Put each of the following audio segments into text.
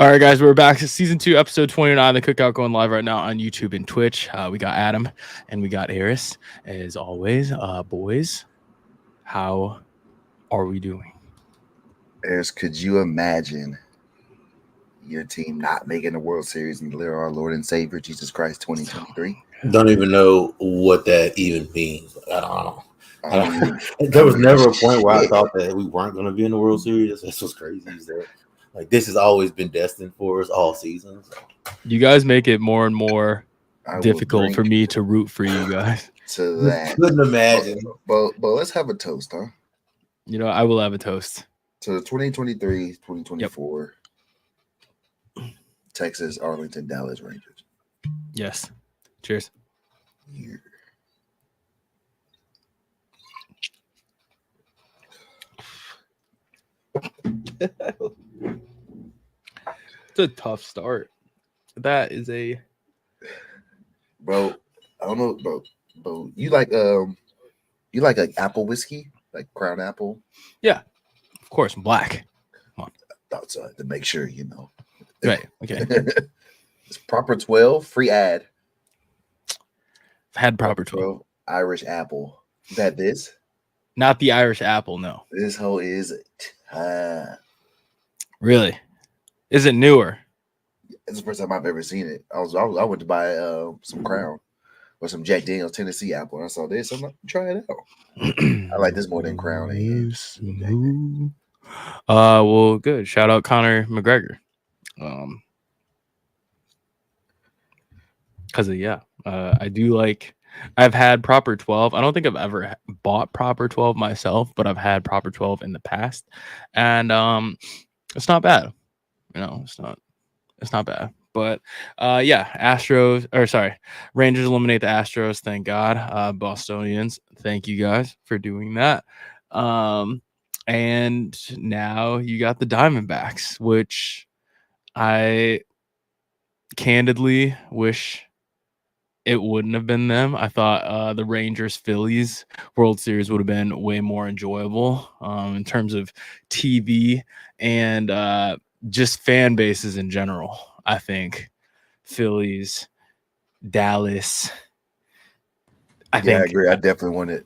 All right, guys, we're back to season 2, episode 29. The Cookout going live right now on YouTube and Twitch. We got Adam and we got Eris. As always, boys, how are we doing? Eris, could you imagine your team not making the World Series in our Lord and Savior Jesus Christ 2023? Don't even know what that even means. I don't know. There was never a point where I thought that we weren't going to be in the World Series. That's what's crazy. Is that like this has always been destined for us all seasons. So. You guys make it more and more difficult for me to root for you guys. To that, couldn't imagine. But let's have a toast, huh? You know, I will have a toast to the 2023, 2024 Texas, Arlington, Dallas Rangers. Yes. Cheers. Here. It's a tough start. That is a bro. I don't know, bro. You like apple whiskey, like Crown Apple? Yeah, of course. I'm black. Come on. Thought so, to make sure you know. Right. Okay. It's proper 12 free ad. I've had proper 12 Irish apple. You've had this? Not the Irish apple. No. This whole is really. Is it newer? It's the first time I've ever seen it. I went to buy some Crown or some Jack Daniel's Tennessee apple, and I saw this. I'm like, try it out. I like this more than Crown. Well, good. Shout out Conor McGregor. Because I do like. I've had proper 12. I don't think I've ever bought proper 12 myself, but I've had proper 12 in the past, and it's not bad. You know, it's not bad. But Rangers eliminate the Astros. Thank God. Bostonians, thank you guys for doing that. And now you got the Diamondbacks, which I candidly wish it wouldn't have been them. I thought the Rangers-Phillies World Series would have been way more enjoyable in terms of TV and just fan bases in general. I think Phillies, Dallas. I agree. I definitely wanted.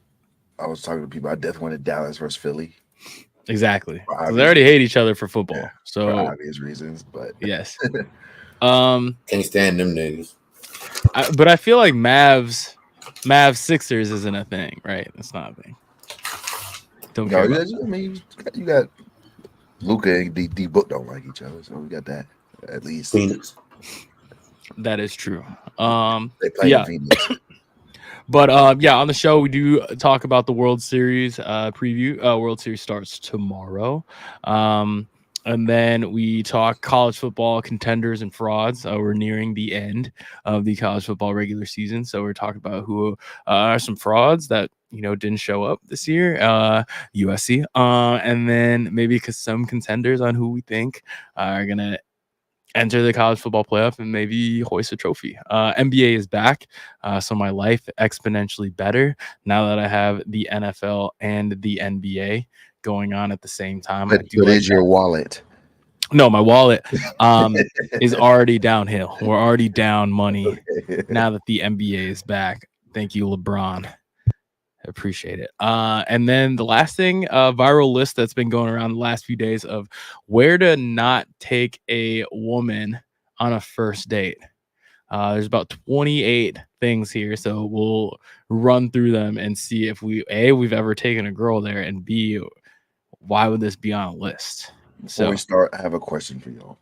I was talking to people. I definitely wanted Dallas versus Philly. Exactly. They already hate each other for football, so for obvious reasons. But yes, can't stand them niggas. But I feel like Mavs Sixers isn't a thing, right? It's not a thing. Don't care. I mean, you got Luka and D Book don't like each other, so we got that at least. Phoenix. That is true. They play in Phoenix. But on the show we do talk about the World Series preview. World Series starts tomorrow. And then we talk college football contenders and frauds. We're nearing the end of the college football regular season, so we're talking about who are some frauds that didn't show up this year. USC, and then maybe some contenders on who we think are gonna enter the college football playoff and maybe hoist a trophy. NBA is back, so my life exponentially better now that I have the NFL and the NBA going on at the same time. But is your wallet? No, my wallet is already downhill. We're already down money now that the NBA is back. Thank you, LeBron. I appreciate it. And then the last thing, viral list that's been going around the last few days of where to not take a woman on a first date. There's about 28 things here, so we'll run through them and see if we've ever taken a girl there, and B, why would this be on a list? Before we start, I have a question for y'all.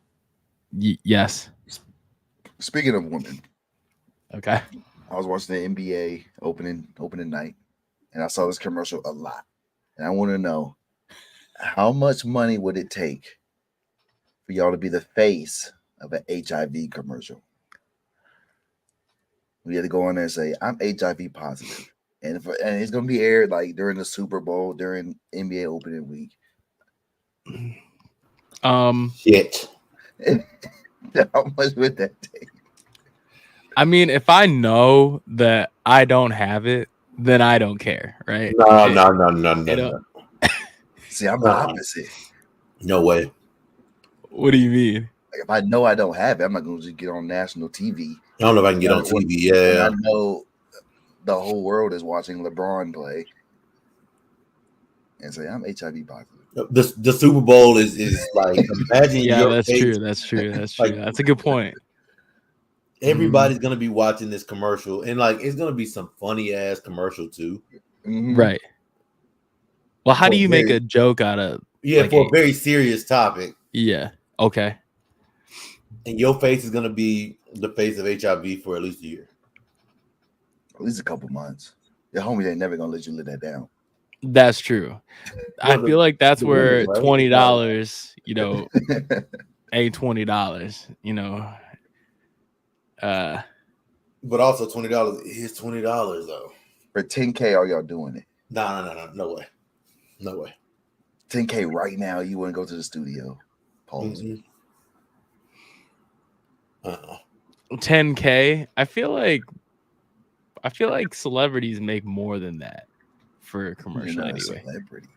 Yes. Speaking of women, okay. I was watching the NBA opening night, and I saw this commercial a lot, and I want to know how much money would it take for y'all to be the face of an HIV commercial? We had to go on there and say, "I'm HIV positive." And it's going to be aired like during the Super Bowl, during NBA opening week. Shit. How much would that take? I mean, if I know that I don't have it, then I don't care, right? No. See, I'm the opposite. No way. What do you mean? Like, if I know I don't have it, I'm not going to just get on national TV. I don't know if I can get on TV. Yeah, I know the whole world is watching LeBron play, and say I'm HIV positive. The Super Bowl is like imagine. Yeah, your that's face. true. That's true. That's true. That's a good point. Everybody's gonna be watching this commercial, and like it's gonna be some funny ass commercial too. Right. Well, how do you make a joke out of? Yeah, like for a very serious topic. Yeah. Okay. And your face is gonna be the face of HIV for at least a year. At least a couple months. Your homies ain't never gonna let you live that down. That's true. I feel like that's where $20, you know, ain't $20, you know. But also $20 is $20 though. For 10K, are y'all doing it? No way. No way. 10K right now, you wouldn't go to the studio. Pause. 10K. I feel like celebrities make more than that for a commercial anyway. Celebrity.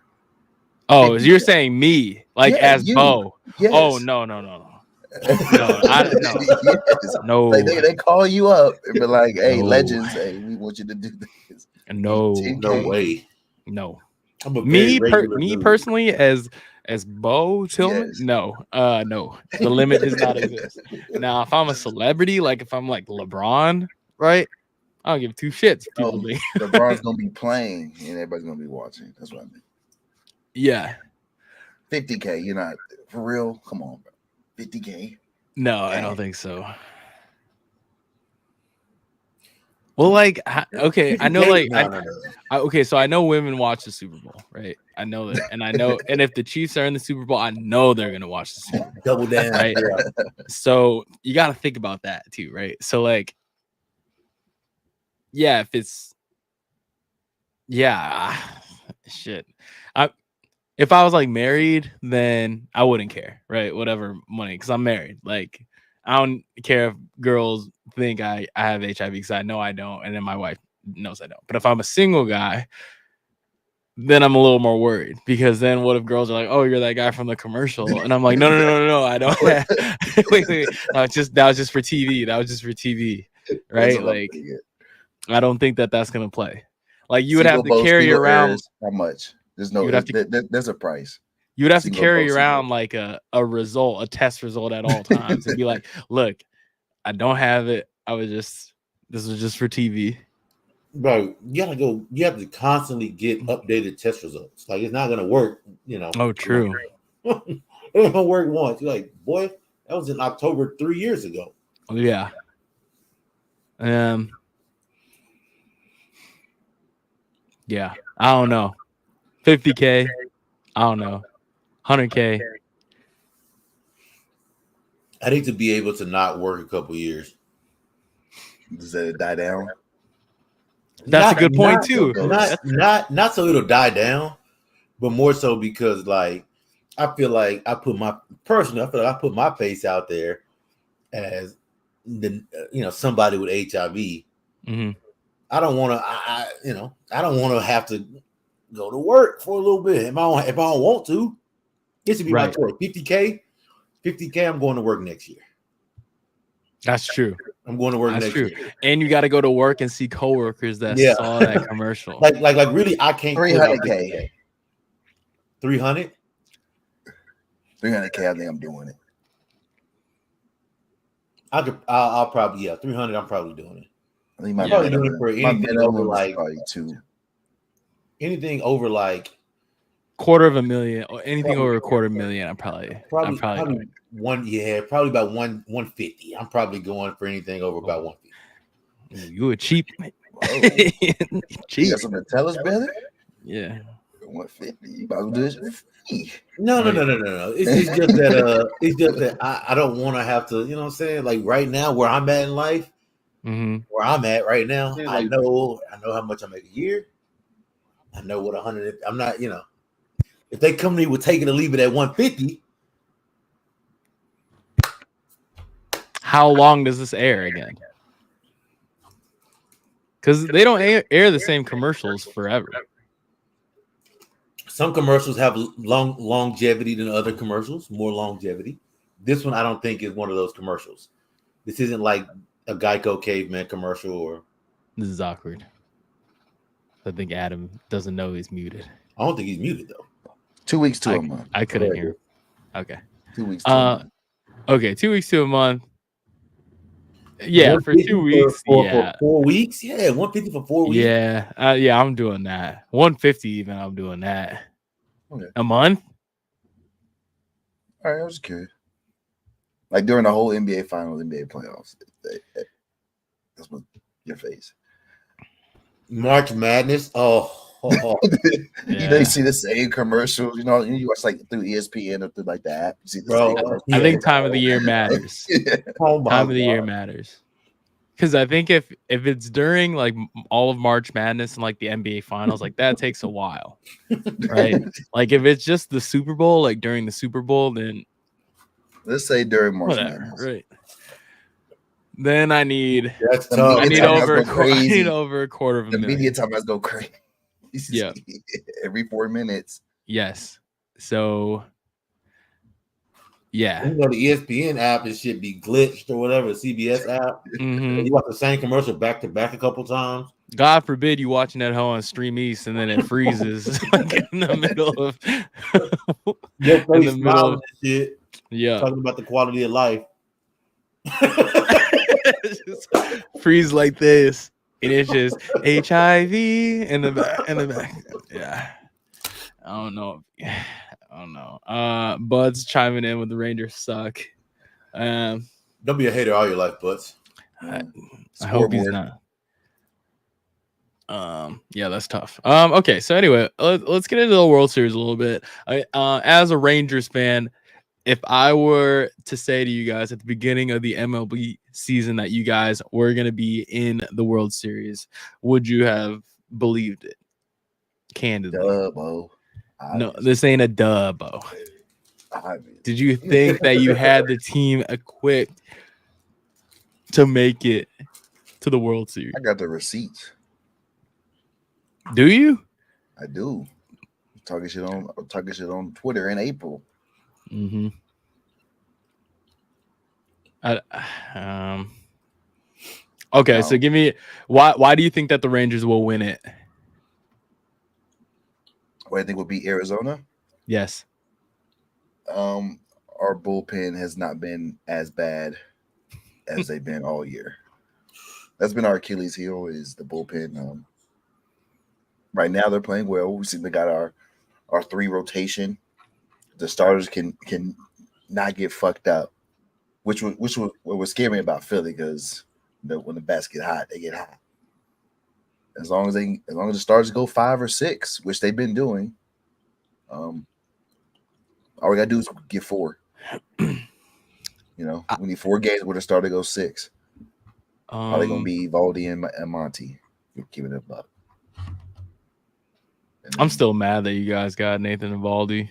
Oh, you're saying me, like as you. Bo? Yes. Oh no. No. Like they call you up and be like, "Hey, legends, hey, we want you to do this." No way. No. Me personally, as Bo Tillman, yes. No. The limit does not exist. Now, if I'm a celebrity, like if I'm like LeBron, right? I don't give two shits. People think LeBron's gonna be playing and everybody's gonna be watching. That's what I mean. Yeah. 50K, you're not for real. Come on, bro. 50K. No, I don't think so. Well, like, okay, I know, like, okay, so I know women watch the Super Bowl, right? I know that, and I know, and if the Chiefs are in the Super Bowl, I know they're gonna watch the Super Bowl. Double down, right? So you got to think about that too, right? So, like, yeah, if it's, shit, if I was like married, then I wouldn't care, right? Whatever money, because I'm married. Like, I don't care if girls think I have HIV because I know I don't, and then my wife knows I don't. But if I'm a single guy, then I'm a little more worried because then what if girls are like, "Oh, you're that guy from the commercial," and I'm like, "No, I don't." wait, that was just for TV. That was just for TV, right? Like, I don't think that's gonna play. Like, you would have to carry around how much? There's a price. You would have to carry around like a test result at all times and be like, "Look, I don't have it. This was just for TV." Bro, you have to constantly get updated test results. Like, it's not gonna work, you know. Oh, true. It ain't gonna work once. You're like, boy, that was in October 3 years ago. Oh, yeah. Yeah, I don't know. 50K, I don't know. 100K. I need to be able to not work a couple years. Does that die down? That's a good point too. Not so it'll die down, but more so because, like, I feel like I put my face out there as somebody with HIV. Mm-hmm. I don't want to have to go to work for a little bit if I don't want to. This would be my choice. 50K, I'm going to work next year. That's true. I'm going to work next year. And you got to go to work and see coworkers that saw that commercial. Like really, I can't. 300K. 300? 300K, I think I'm doing it. I'll probably 300. I'm probably doing it. I think probably doing it for anything over like probably 2. Anything over like $250,000 or anything over $250,000, I'm probably one. Yeah, probably about 150. I'm probably going for anything over about 150. You a cheap. Cheap. You got something to tell us, brother? Yeah. 150. You about to do this for free? No. It's just that I don't want to have to. You know what I'm saying? Like right now, where I'm at in life, where I'm at right now, I know how much I make a year. I know what 100. I'm not. If they come to me with taking or leave it at 150. How long does this air again? Because they don't air the same commercials forever. Some commercials have longevity than other commercials, more longevity. This one I don't think is one of those commercials. This isn't like a Geico caveman commercial or. This is awkward. I think Adam doesn't know he's muted. I don't think he's muted though. 2 weeks to a month. I couldn't hear him. Okay. 2 weeks to a month. Okay, 2 weeks to a month. Yeah, for 2 weeks. For 4 weeks. Yeah, 150 for 4 weeks. Yeah, yeah, I'm doing that. 150 even. I'm doing that. Okay. A month. All right, I was curious. Like during the whole NBA Finals, NBA playoffs, that's what your face. March Madness. Oh. You know, you see the same commercials. You know, you watch like through ESPN or through like the app. You see the same commercials. I think time of the year matters. Oh time of the year matters. Because I think if it's during like all of March Madness and like the NBA Finals, like that takes a while, right? Like if it's just the Super Bowl, like during the Super Bowl, then let's say during March Madness, right? Then I need that's tough. I need over a quarter of a million. The media time has go crazy. Yeah, every 4 minutes. Yes. So. Yeah, you know the ESPN app, it should be glitched or whatever. CBS app, you watch the same commercial back to back a couple times. God forbid you watching at home on Stream East and then it freezes like in the middle of. In the middle of shit. Yeah, talking about the quality of life. Just freeze like this, and it's just HIV in the back. Yeah, I don't know. I don't know. Bud's chiming in with the Rangers suck. Don't be a hater all your life, Buds. I hope he's not. Yeah, that's tough. Okay, so anyway, let's get into the World Series a little bit. As a Rangers fan, if I were to say to you guys at the beginning of the MLB season that you guys were going to be in the World Series, would you have believed it? Candidly. No, this ain't a dubbo. Did you think that you had the team equipped to make it to the World Series? I got the receipts. Do you? I do. Talking shit on Twitter in April. Mm-hmm. Okay, so give me why do you think that the Rangers will win it? What I think will beat Arizona? Yes. Our bullpen has not been as bad as they've been all year. That's been our Achilles heel is the bullpen. Right now they're playing well. We see they got our 3 rotation. The starters can not get fucked up, which was what was scaring me about Philly because when the bats get hot, they get hot. As long as the starters go 5 or 6, which they've been doing, all we gotta do is get 4. You know, we need 4 games where the starter goes 6. Probably gonna be Valdi and Monty. Keep it up. I'm still mad that you guys got Nathan Eovaldi.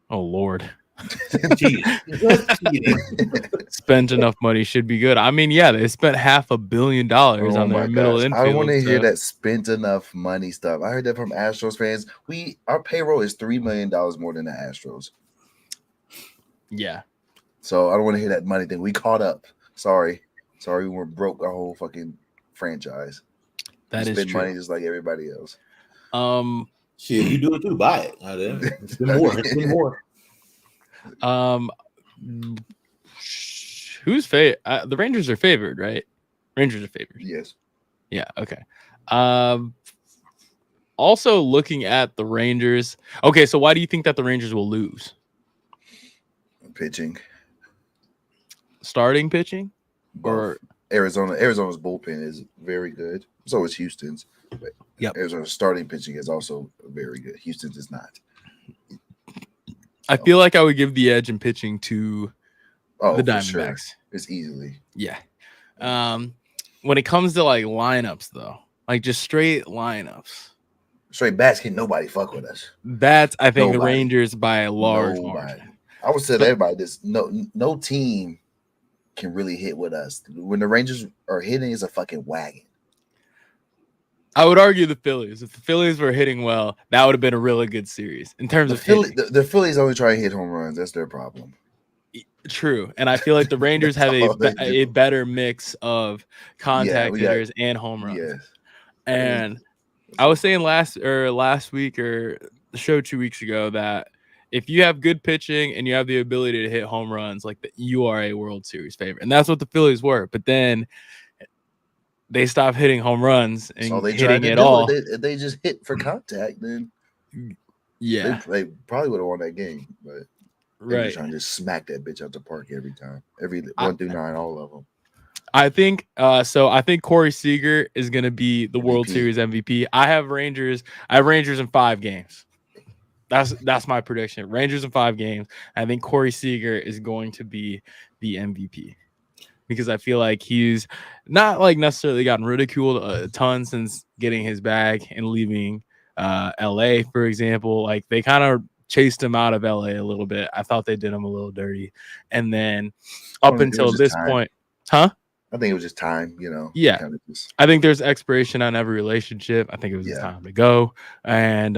Oh Lord. Spent enough money, should be good. I mean, yeah, they spent $500 million on their middle infield. I don't want to hear that spent enough money stuff. I heard that from Astros fans. Our payroll is $3 million more than the Astros. Yeah. So I don't want to hear that money thing. We caught up. Sorry, we were broke our whole fucking franchise. That is spend true. money just like everybody else. Shit, you do it too. Buy it. It's been more. It's been more. Who's the Rangers are favored, right? Rangers are favored. Yes. Yeah. Okay. Also looking at the Rangers. Okay, so why do you think that the Rangers will lose? Pitching. Starting pitching? Both. Or Arizona's bullpen is very good. So is Houston's. But yep. Arizona's starting pitching is also very good. Houston's is not. I feel like I would give the edge in pitching to the Diamondbacks. Sure. It's easily. Yeah. When it comes to like lineups though, like just straight lineups. Straight bats can nobody fuck with us. That's I think the Rangers by a large margin. I would say to everybody this no team can really hit with us. When the Rangers are hitting, it's a fucking wagon. I would argue the Phillies. If the Phillies were hitting well, that would have been a really good series in terms of hitting. The Phillies only try to hit home runs. That's their problem. True, and I feel like the Rangers have a better mix of contact hitters and home runs. Yes. And I was saying last week or the show 2 weeks ago that if you have good pitching and you have the ability to hit home runs, like you are a World Series favorite, and that's what the Phillies were. But then they stopped hitting home runs and hitting it all. If they just hit for contact, then they probably would have won that game. But they're trying to just smack that bitch out the park every time, every 1 through 9, all of them. I think so. I think Corey Seager is going to be the World Series MVP. I have Rangers in 5 games. That's my prediction. Rangers in 5 games. I think Corey Seager is going to be the MVP because I feel like he's not like necessarily gotten ridiculed a ton since getting his bag and leaving LA, for example. Like they kind of chased him out of LA a little bit. I thought they did him a little dirty. And then up until this point, I think it was just time, Yeah. I think there's expiration on every relationship. I think it was his time to go. And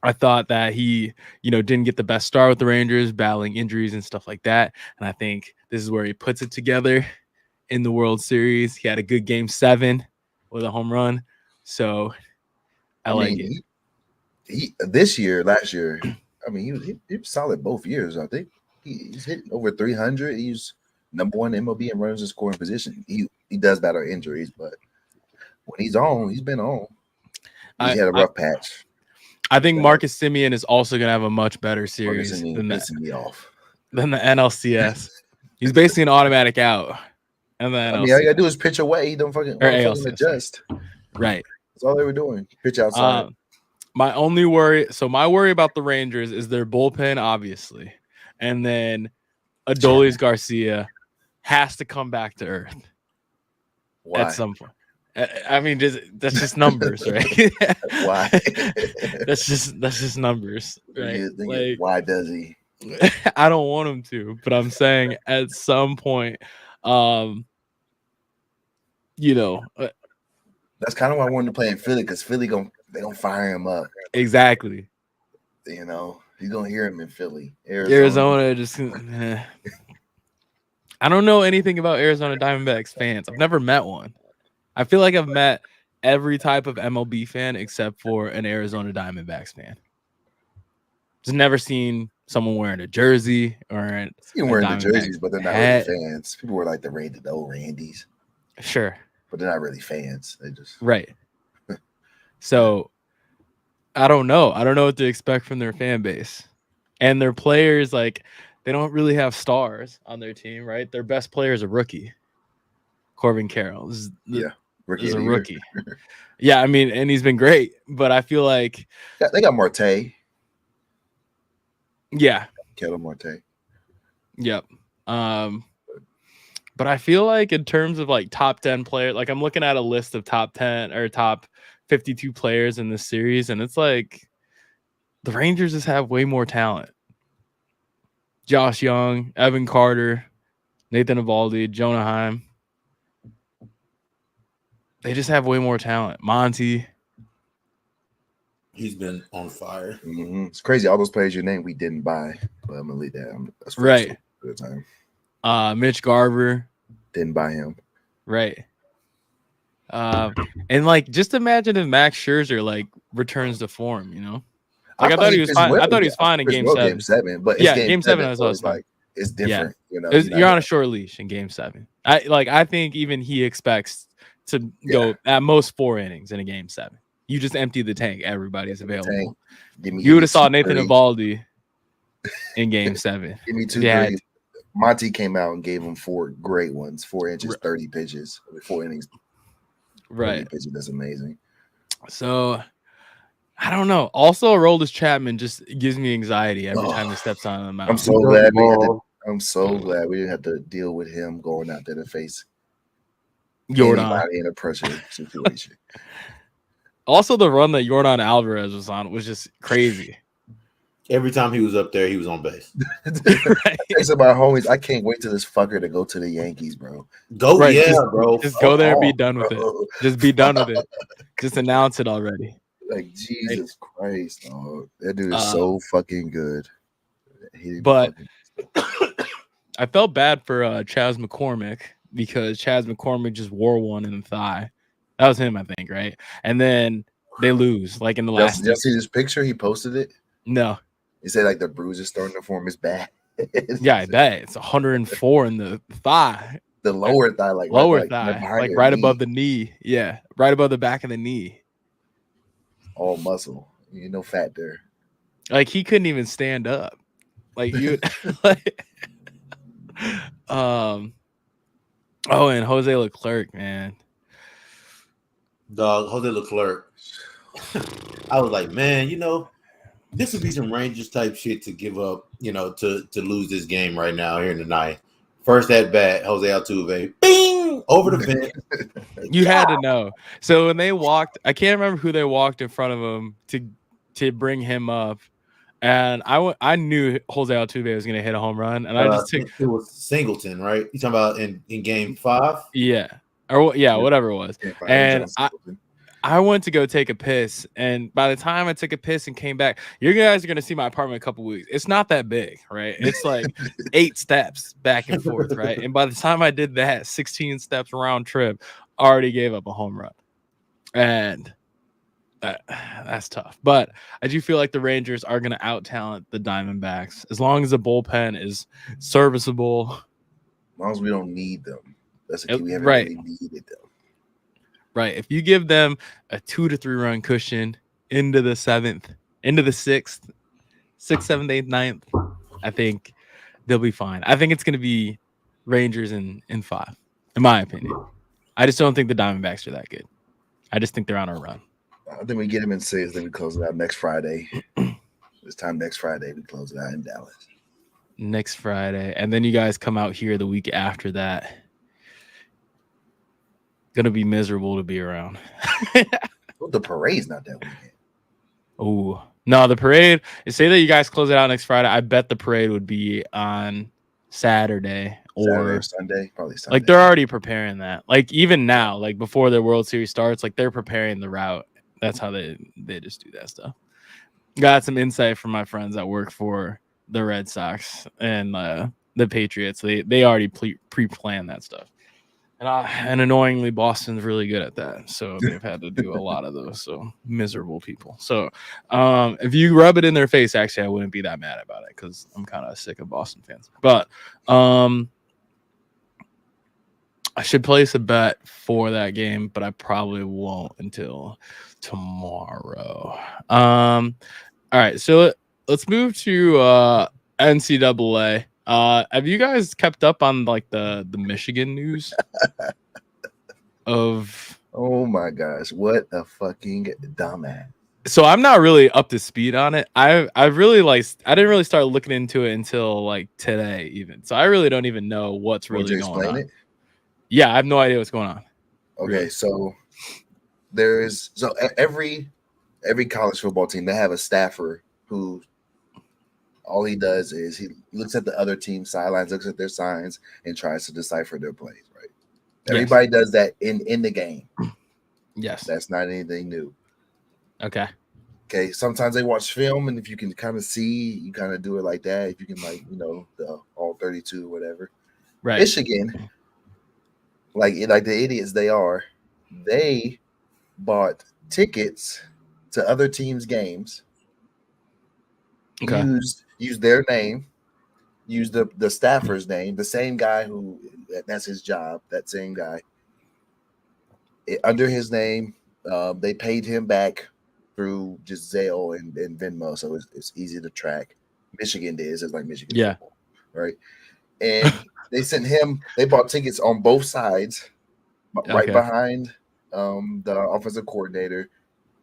I thought that he, didn't get the best start with the Rangers, battling injuries and stuff like that. And I think this is where he puts it together in the World Series. He had a good game 7 with a home run. So I like it. Last year, he was solid both years. I think he's hitting over 300. He's number 1 MLB in runners in scoring position. He does battle injuries, but when he's on, he's been on. He had a rough patch. I think Marcus Semien is also going to have a much better series than the NLCS. He's basically an automatic out. And then all you got to do is pitch away. He don't fucking adjust. Right. That's all they were doing. Pitch outside. My only worry about the Rangers is their bullpen, obviously. And then Adolis Garcia has to come back to earth. Why? At some point. I mean, that's just numbers, right? Why? that's just numbers, right? Why does he? I don't want him to, but I'm saying at some point, that's kind of why I wanted to play in Philly, because Philly they gonna fire him up. Exactly. You're gonna hear him in Philly. Arizona just. I don't know anything about Arizona Diamondbacks fans. I've never met one. I feel like I've met every type of MLB fan except for an Arizona Diamondbacks fan. Just never seen someone wearing a jersey or wearing the jerseys, but they're not really fans. People were like the old Randys. Sure. But they're not really fans. They just right. So I don't know. I don't know what to expect from their fan base. And their players, like, they don't really have stars on their team, right? Their best player is a rookie. Corbin Carroll. Is a rookie. Yeah, I mean, and he's been great, but I feel like they got Marte. Yeah. Ketel Marte. Yep. But I feel like in terms of like top 10 players, like I'm looking at a list of top 10 or top 52 players in this series, and it's like the Rangers just have way more talent. Josh Young, Evan Carter, Nathan Eovaldi, Jonah Heim. They just have way more talent. Monty. He's been on fire. Mm-hmm. It's crazy. All those players you named, we didn't buy. But I'm going to leave that. That's right. Good time. Mitch Garver. Didn't buy him. Right. And like, just imagine if Max Scherzer like returns to form, Like I thought he was fine. I thought he was fine in Game 7. Game 7, but Game 7 I was like it's different. Yeah. You're on a short leash in Game 7. I think even he expects to go at most 4 innings in a Game 7. You just empty the tank. Everybody's available. You would have saw Nathan Eovaldi in Game 7. Give me 2 Monty came out and gave him 4 great ones. 4 inches, 30 pitches, 4 innings. Right. Pitches. That's amazing. So I don't know. Also, Aroldis Chapman just gives me anxiety every time he steps on the mound. I'm so glad we didn't have to deal with him going out there to face anybody in a pressure situation. Also, the run that Yordan Alvarez was on was just crazy. Every time he was up there, he was on base. Right. Thanks to my homies. I can't wait till this fucker to go to the Yankees, bro. Go, Right, yeah, just- bro. Just Fuck go there and be off. done with it. Bro. Just be done with it. Just announce it already. Like Jesus Christ, dog. That dude is Uh, so fucking good. He didn't but- fucking- I felt bad for Chaz McCormick because Chaz McCormick just wore one in the thigh. That was him, I think, right? And then they lose, like in the last. Y'all see this picture? He posted it. No, He said like the bruises starting to form his back. yeah, I bet it's 104 in the thigh, The lower thigh, like lower right, thigh, behind like your right knee. above the knee. Yeah, right above the back of the knee. All muscle. You no fat there. Like he couldn't even stand up. Like you, like, oh, and Jose Leclerc, man. Dog, Jose Leclerc. I was like, man, this would be some Rangers type shit to give up, to lose this game right now here in the ninth. First at bat, Jose Altuve, bing, over the fence. You had to know. So when they walked, I can't remember who they walked in front of him to bring him up, and I knew Jose Altuve was going to hit a home run, and I just took it was Singleton, right? You talking about in game 5? whatever it was, Yeah, and I went to go take a piss, and by the time I took a piss and came back, you guys are gonna see my apartment in a couple weeks. It's not that big, right? It's like 8 steps back and forth, right? And by the time I did that 16 steps round trip, I already gave up a home run, and that's tough. But I do feel like the Rangers are gonna out talent the Diamondbacks as long as the bullpen is serviceable. As long as we don't need them. That's the key. We haven't Right. really needed them. Right. If you give them a 2 to 3 run cushion into the 7th, into the 6th, 6th, 7th, 8th, 9th, I think they'll be fine. I think it's going to be Rangers in 5, in my opinion. I just don't think the Diamondbacks are that good. I just think they're on a run. I think we get them in 6, then we close it out next Friday. This time next Friday, we close it out in Dallas. Next Friday. And then you guys come out here the week after that. Gonna be miserable to be around. Well, the parade's not that weekend. Oh no, the parade. Say that you guys close it out next Friday. I bet the parade would be on Saturday or Sunday, probably Sunday. like they're already preparing that. Like even now, like before the World Series starts, like they're preparing the route. That's how they just do that stuff. Got some insight from my friends that work for the Red Sox and the Patriots. They already pre-planned that stuff. And annoyingly, Boston's really good at that. So they've had to do a lot of those. So miserable people. So if you rub it in their face, actually, I wouldn't be that mad about it because I'm kind of sick of Boston fans. But I should place a bet for that game, but I probably won't until tomorrow. All right. So let's move to NCAA. Have you guys kept up on like the Michigan news of Oh my gosh, what a fucking dumbass. So I'm not really up to speed on it. I really I didn't really start looking into it until like today even. So I really don't even know what's Would really you going explain on. it? Yeah, I have no idea what's going on. Okay, Really? so every college football team, they have a staffer who all he does is he looks at the other team's sidelines, looks at their signs, and tries to decipher their plays, right? Yes. Everybody does that in the game. Yes. That's not anything new. Okay. Okay, sometimes they watch film, and if you can kind of see, you kind of do it like that. If you can, like, the all 32 or whatever. Right. Michigan, like the idiots they are, they bought tickets to other teams' games. Okay. Use their name, use the staffer's name, the same guy that's his job, that same guy. Under his name, they paid him back through just Zelle and Venmo, so it's easy to track. Michigan did, it's like Michigan football, right? And they bought tickets on both sides, right behind the offensive coordinator.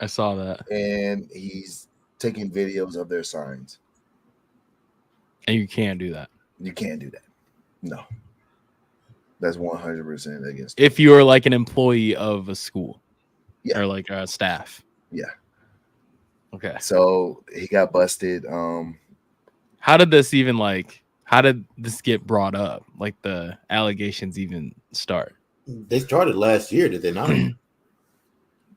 I saw that. And he's taking videos of their signs. And you can't do that. You can't do that. No. That's 100% against. If you're like an employee of a school. Yeah. Or like a staff. Yeah. Okay. So he got busted. How did this even how did this get brought up? Like the allegations even start? They started last year, did they not?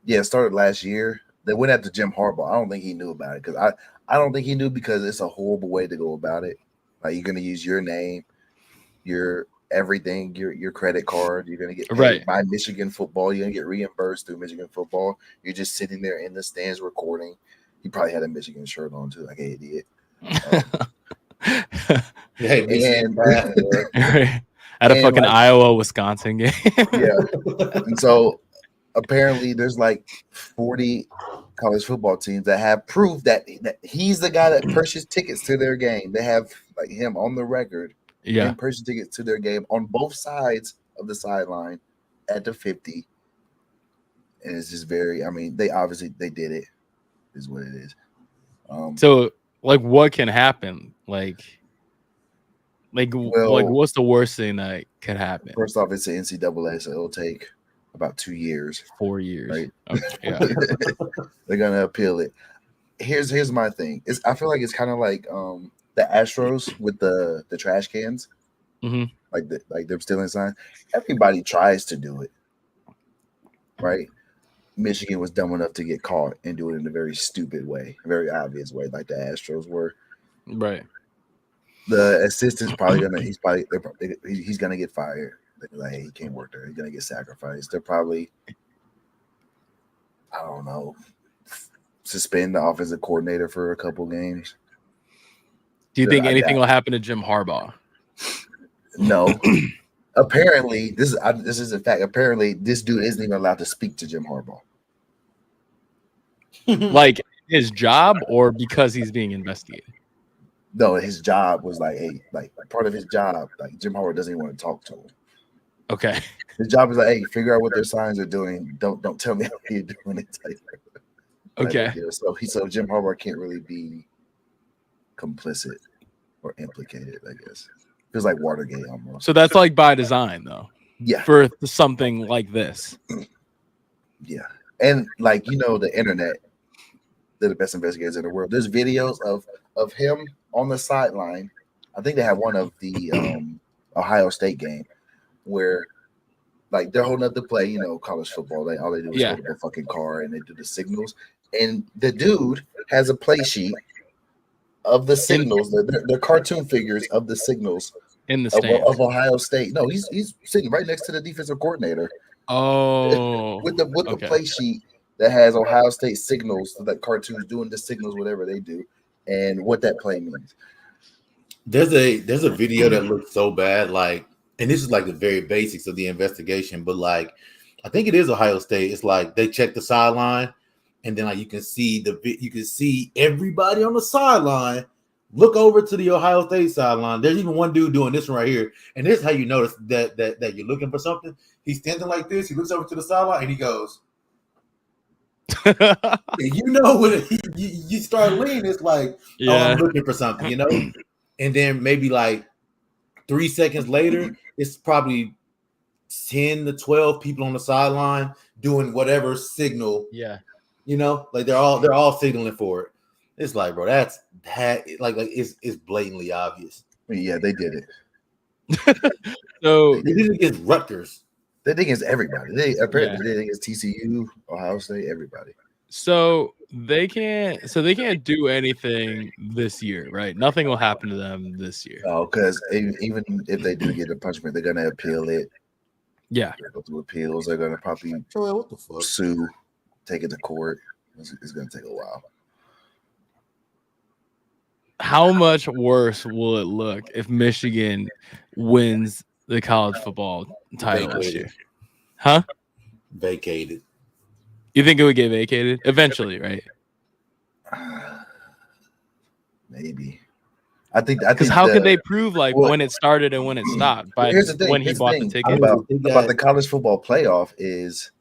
Yeah, it started last year. They went after Jim Harbaugh. I don't think he knew about it because I don't think he knew because it's a horrible way to go about it. Like you're gonna use your name, your everything, your credit card. You're gonna get paid Right. by Michigan football. You're gonna get reimbursed through Michigan football. You're just sitting there in the stands recording. He probably had a Michigan shirt on too, like an idiot. Hey, And At a and fucking like Iowa Wisconsin game. yeah, and so apparently there's like 40 college football teams that have proof that he's the guy that purchased tickets to their game. They have like him on the record. Yeah. Him purchased tickets to their game on both sides of the sideline at the 50. And it's just very, I mean, they did it, is what it is. So like what can happen? Like what's the worst thing that could happen? First off, it's the NCAA, so it'll take about 2 years. 4 years. Right? Okay. Yeah. They're gonna appeal it. Here's my thing. I feel like it's kind of like the Astros with the trash cans. Mhm. Like they're stealing signs. Everybody tries to do it. Right? Michigan was dumb enough to get caught and do it in a very stupid way, a very obvious way, like the Astros were. Right. The assistant's he's gonna get fired. They're like, hey, he can't work there. He's gonna get sacrificed. They're probably, I don't know, suspend the offensive coordinator for a couple games. Do you think anything will happen to Jim Harbaugh? No. Apparently, this is a fact. Apparently, this dude isn't even allowed to speak to Jim Harbaugh. Like his job, or because he's being investigated? No, his job was like, hey, like part of his job, like Jim Harbaugh doesn't even want to talk to him. Okay. His job is like, hey, figure out what their signs are doing. Don't tell me how you're doing it. Okay. So Jim Harbaugh can't really be complicit or implicated, I guess. Feels like Watergate almost. So that's like by design, though. Yeah. For something like this. Yeah. And like, the internet, they're the best investigators in the world. There's videos of him on the sideline. I think they have one of the Ohio State game where like they're holding up the play, college football. All they do is hold up a fucking car and they do the signals. And the dude has a play sheet of the signals, the cartoon figures of the signals in the stands of Ohio State. No, he's sitting right next to the defensive coordinator. Oh, with the play sheet that has Ohio State signals, so that cartoons doing the signals, whatever they do, and what that play means. There's a video that looks so bad, like, and this is like the very basics of the investigation, but like, I think it is Ohio State. It's like they check the sideline, and then like you can see everybody on the sideline look over to the Ohio State sideline. There's even one dude doing this one right here, and this is how you notice that you're looking for something. He's standing like this. He looks over to the sideline and he goes. When you start leaning, it's like, oh, I'm looking for something, and then maybe like 3 seconds later, it's probably 10 to 12 people on the sideline doing whatever signal. Yeah, like they're all signaling for it. It's like, bro, like it's blatantly obvious. Yeah, they did it. So they did it against Rutgers. They did it against everybody. They apparently did it against TCU, Ohio State, everybody. So they can't do anything this year, right? Nothing will happen to them this year. No, because even if they do get a punishment, they're gonna appeal it. Yeah, go through appeals. They're gonna probably what the fuck? Sue, take it to court. It's gonna take a while. How much worse will it look if Michigan wins the college football title this year? Huh? Vacated. You think it would get vacated eventually, right? Maybe. I think because how could they prove when it started and when it stopped by when he bought the ticket? About the college football playoff is,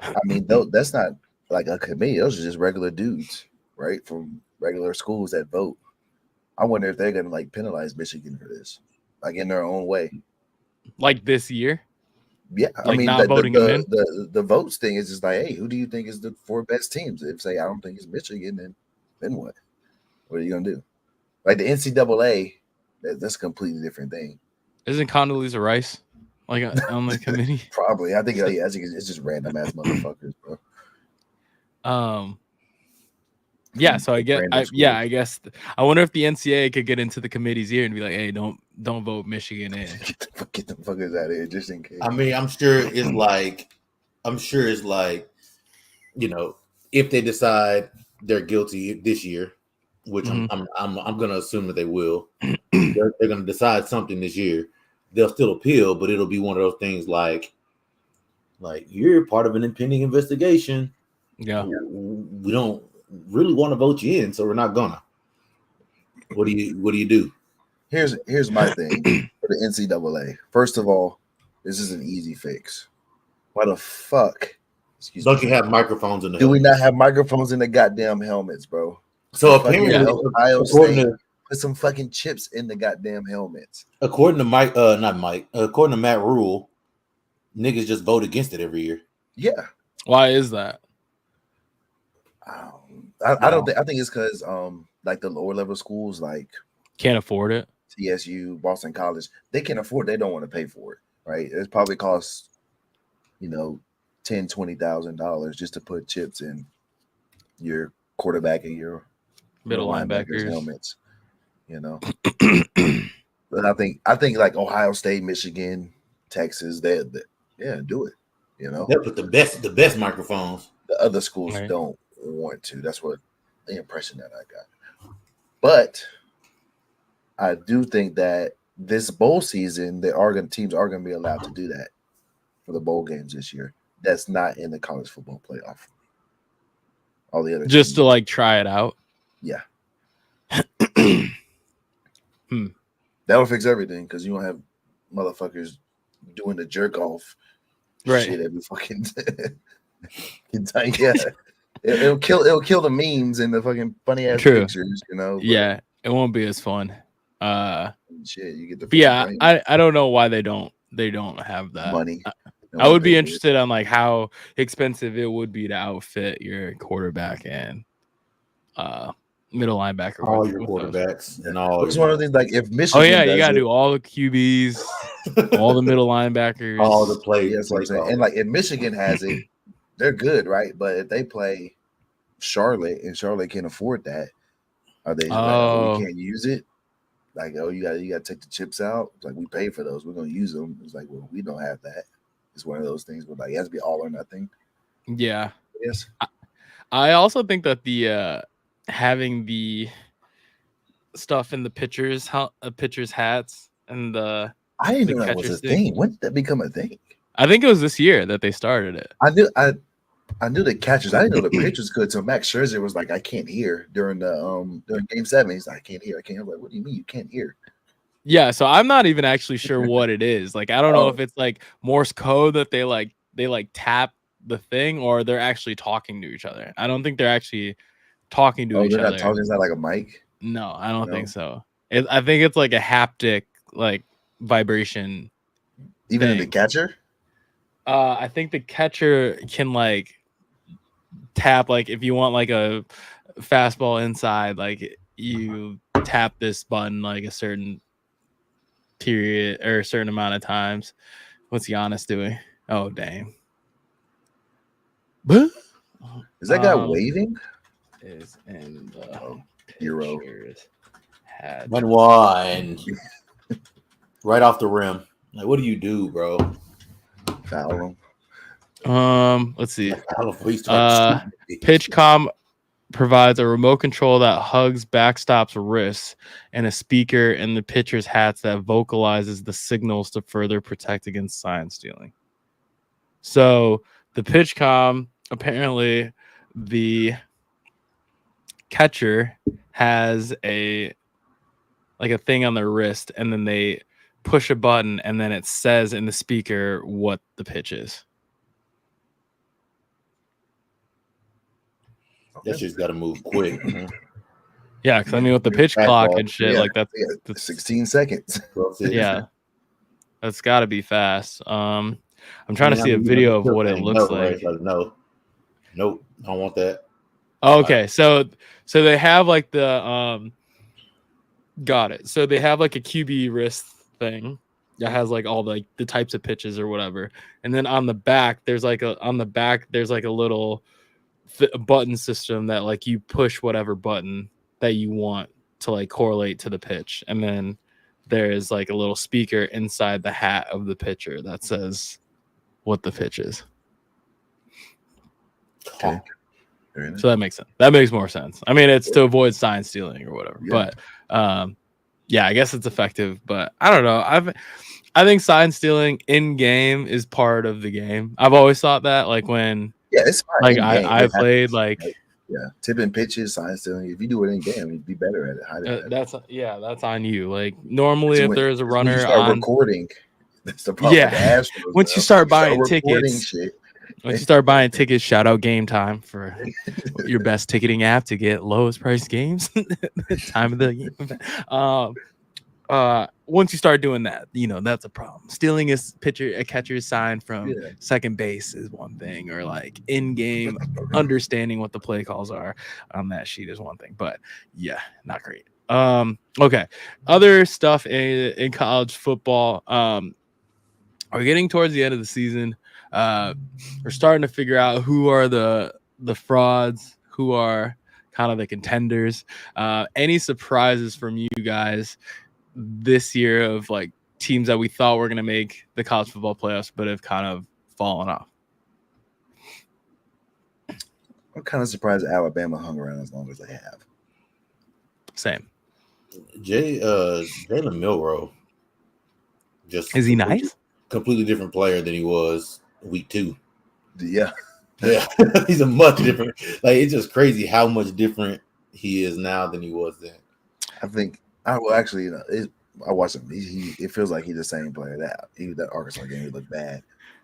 I mean, that's not like a committee. Those are just regular dudes, right, from regular schools that vote. I wonder if they're gonna penalize Michigan for this, in their own way. Like this year? Yeah, I Like, mean not voting him in? the votes thing is just like, hey, who do you think is the 4 best teams? If say I don't think it's Michigan, then what? What are you gonna do? Like the NCAA, that's a completely different thing. Isn't Condoleezza Rice like on the committee? Probably, I think it's just random ass motherfuckers, bro. Yeah, so I Random guess I wonder if the NCAA could get into the committee's ear and be like, "Hey, don't vote Michigan in." Get the fuckers out of here, just in case. I mean, I'm sure it's like, you know, if they decide they're guilty this year, which I'm gonna assume that they will, they're gonna decide something this year. They'll still appeal, but it'll be one of those things like you're part of an impending investigation. Yeah, we don't really want to vote you in, so we're not gonna. What do you do? Here's my thing for the NCAA. First of all, this is an easy fix. Why the fuck? Don't you have microphones in the? Do we not have microphones in the goddamn helmets, bro? So apparently, Ohio State put some fucking chips in the goddamn helmets. According to according to Matt Rule, niggas just vote against it every year. Yeah. Why is that? I don't think. I think it's because like the lower level schools like can't afford it. TSU, Boston College, they can afford. They don't want to pay for it, right? It probably costs, $10,000-$20,000 just to put chips in your quarterback and your middle linebackers helmets. But I think like Ohio State, Michigan, Texas, they do it. They put the best microphones. The other schools don't want to. That's what the impression that I got. But I do think that this bowl season, teams are going to be allowed to do that for the bowl games this year. That's not in the college football playoff. All the other just to like try it out. Yeah. That'll fix everything because you don't have motherfuckers doing the jerk off shit every fucking time. Yeah. It'll kill the memes and the fucking funny ass pictures, Yeah, it won't be as fun. Shit, you get the I don't know why they don't have that money. I would be interested on like how expensive it would be to outfit your quarterback and middle linebacker. All your quarterbacks and all. It's one of the things like if Michigan. Oh yeah, you gotta do all the QBs, all the middle linebackers, all the plays. Yes, like and like if Michigan has it, they're good, right? But if they play Charlotte and Charlotte can't afford that, are they? Like, we can't use it. Like, you gotta take the chips out. It's like we pay for those, we're gonna use them. It's like, well, we don't have that. It's one of those things where like it has to be all or nothing. Yeah. Yes. I also think that the having the stuff in the pitchers' hats and the I didn't know that was a thing. When did that become a thing? I think it was this year that they started it. I knew the catchers. I didn't know the pitchers could. So Max Scherzer was like, I can't hear during Game 7. He's like, I can't hear. I'm like, what do you mean you can't hear? Yeah, so I'm not even actually sure what it is. Like, I don't know if it's like Morse code that they tap the thing, or they're actually talking to each other. I don't think they're actually talking to each other. Not talking. It's not like a mic. No, I don't think so. I think it's like a haptic like vibration. Even in the catcher. I think the catcher can like tap, like if you want like a fastball inside, like you tap this button like a certain period or a certain amount of times. What's Giannis doing? Oh dang! Is that guy waving? Is in the hero. 1-1 right off the rim. Like, what do you do, bro? Foul him. Let's see. PitchCom provides a remote control that hugs backstops wrists and a speaker in the pitcher's hats that vocalizes the signals to further protect against sign stealing. So the PitchCom, apparently the catcher has a thing on their wrist, and then they push a button, and then it says in the speaker what the pitch is. That shit's got to move quick. Yeah, because I mean, with the pitch clock and shit, like that's 16 seconds. Yeah, that's got to be fast. I'm trying to see a video of what it looks like. Right? No, nope, I don't want that. Okay, so they have like the got it. So they have like a QB wrist thing that has like all the types of pitches or whatever, and then on the back there's like a little button system that like you push whatever button that you want to like correlate to the pitch, and then there is like a little speaker inside the hat of the pitcher that says what the pitch is. Okay. So that makes sense. That makes more sense. I mean, it's to avoid sign stealing or whatever. Yeah. But yeah, I guess it's effective. But I don't know. I think sign stealing in game is part of the game. I've always thought that. Like when it's fine. Like I played like tipping pitches, sign stealing. If you do it in game, you'd be better at it. That's on you. Like normally, if there's a runner on recording, that's the problem. Yeah, once you start buying tickets. Once you start buying tickets, shout out Game Time for your best ticketing app to get lowest price games. Time of the game. Once you start doing that, that's a problem. Stealing a catcher's sign from second base is one thing, or like in-game understanding what the play calls are on that sheet is one thing. But yeah, not great. Okay, other stuff in college football. We're getting towards the end of the season. We're starting to figure out who are the frauds, who are kind of the contenders. Any surprises from you guys this year of like teams that we thought were going to make the college football playoffs but have kind of fallen off? I'm kind of surprised Alabama hung around as long as they have. Same. Jalen Milroe. Is he nice? Completely different player than he was week 2. Yeah. He's a much different. Like, it's just crazy how much different he is now than he was then. I think I watched him. It feels like he's the same player. That Arkansas game, he looked bad,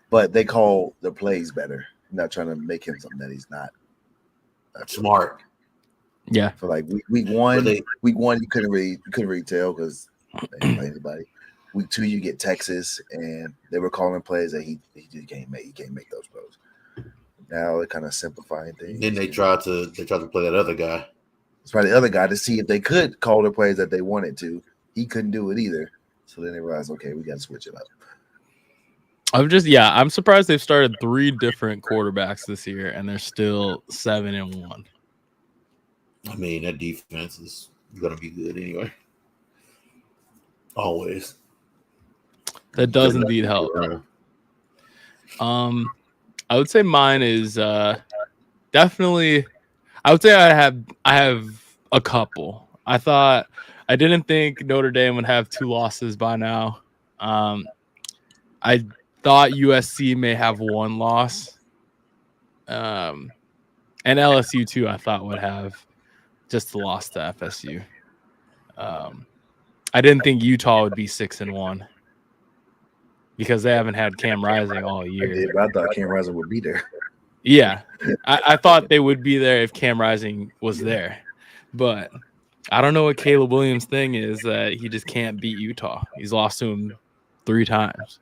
but they call the plays better. I'm not trying to make him something that he's not. Smart. Yeah. For like week one, you couldn't really tell because they didn't play anybody. Week 2, you get Texas, and they were calling plays that he just can't make. He can't make those throws. Now they're kind of simplifying things. Then they tried to play that other guy. It's probably the other guy to see if they could call the plays that they wanted to. He couldn't do it either. So then they realized, okay, we got to switch it up. I'm surprised they've started 3 different quarterbacks this year, and they're still 7-1. I mean, that defense is going to be good anyway. Always. That does indeed help. I would say mine is definitely. I would say I have a couple. I didn't think Notre Dame would have 2 losses by now. I thought USC may have 1 loss. And LSU too, I thought would have just the loss to FSU. I didn't think Utah would be 6-1 because they haven't had Cam Rising all year. I thought Cam Rising would be there. Yeah, I thought they would be there if Cam Rising was there, but I don't know what Caleb Williams' thing is that he just can't beat Utah. He's lost to him 3 times.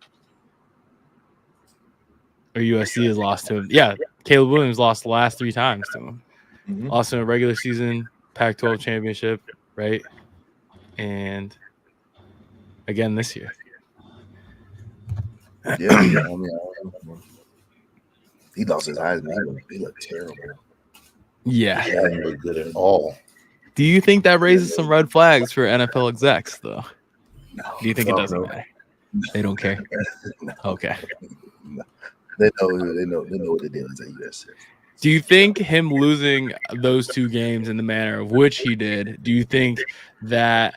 Or USC has lost to him. Yeah, Caleb Williams lost the last 3 times to him. Mm-hmm. Lost in a regular season, Pac-12 championship, right? And again this year. Yeah, he lost his Heisman. He looked terrible. Yeah. He didn't look good at all. Do you think that raises some red flags for NFL execs, though? No. Do you think it doesn't matter? They don't care? No. Okay. No. They know what the deal is at USC. Do you think him losing those 2 games in the manner of which he did, do you think that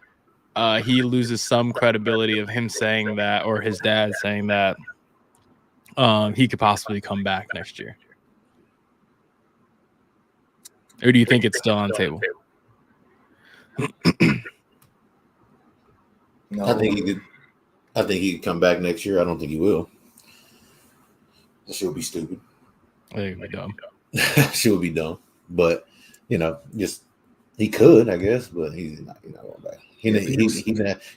he loses some credibility of him saying that, or his dad saying that he could possibly come back next year? Or do you think it's still on the table? No. I think he could come back next year. I don't think he will. She'll be stupid. I think it'll be dumb. She'll be dumb. But just he could, I guess, but he's not going back. He's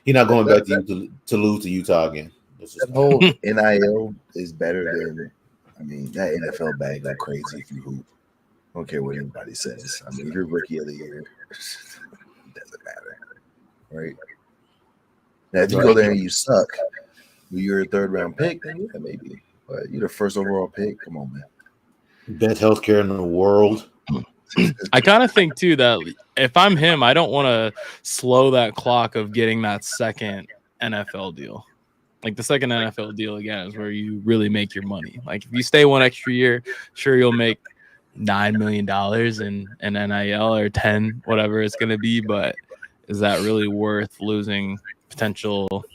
not going back to lose to Utah again. That whole NIL is better than, I mean, that NFL bag go crazy if you hoop. I don't care what anybody says. I mean, if you're rookie of the year, it doesn't matter, right? Now, if you go there and you suck, you're a third round pick, then yeah, maybe. But you're the first overall pick. Come on, man. Best healthcare in the world. I kind of think too that if I'm him, I don't want to slow that clock of getting that second NFL deal. Like the second NFL deal again is where you really make your money. Like if you stay one extra year, sure you'll make $9 million in NIL or 10, whatever it's going to be. But is that really worth losing potential,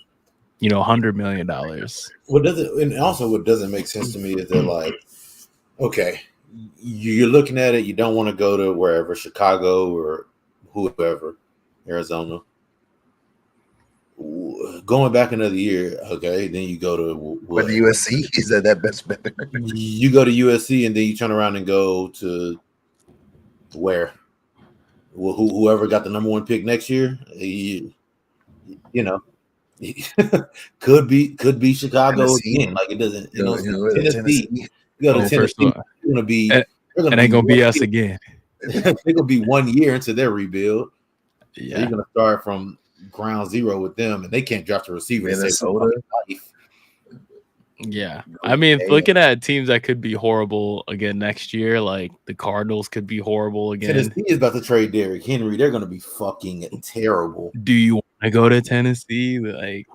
$100 million? What doesn't make sense to me is that, like, okay, you're looking at it, you don't want to go to wherever, Chicago or whoever, Arizona. Going back another year, okay, then you go to what? But the USC is that best better. You go to USC and then you turn around and go to where? Well, whoever got the number 1 pick next year, could be Chicago Tennessee. again. Like it doesn't, Tennessee. You go to Tennessee, It's gonna be. it ain't gonna be us again. They're gonna be 1 year into their rebuild. Yeah, so you're gonna start from ground zero with them, and they can't draft a receiver. Minnesota. Yeah, I mean, looking at teams that could be horrible again next year, like the Cardinals could be horrible again. Tennessee is about to trade Derrick Henry. They're going to be fucking terrible. Do you want to go to Tennessee? Like,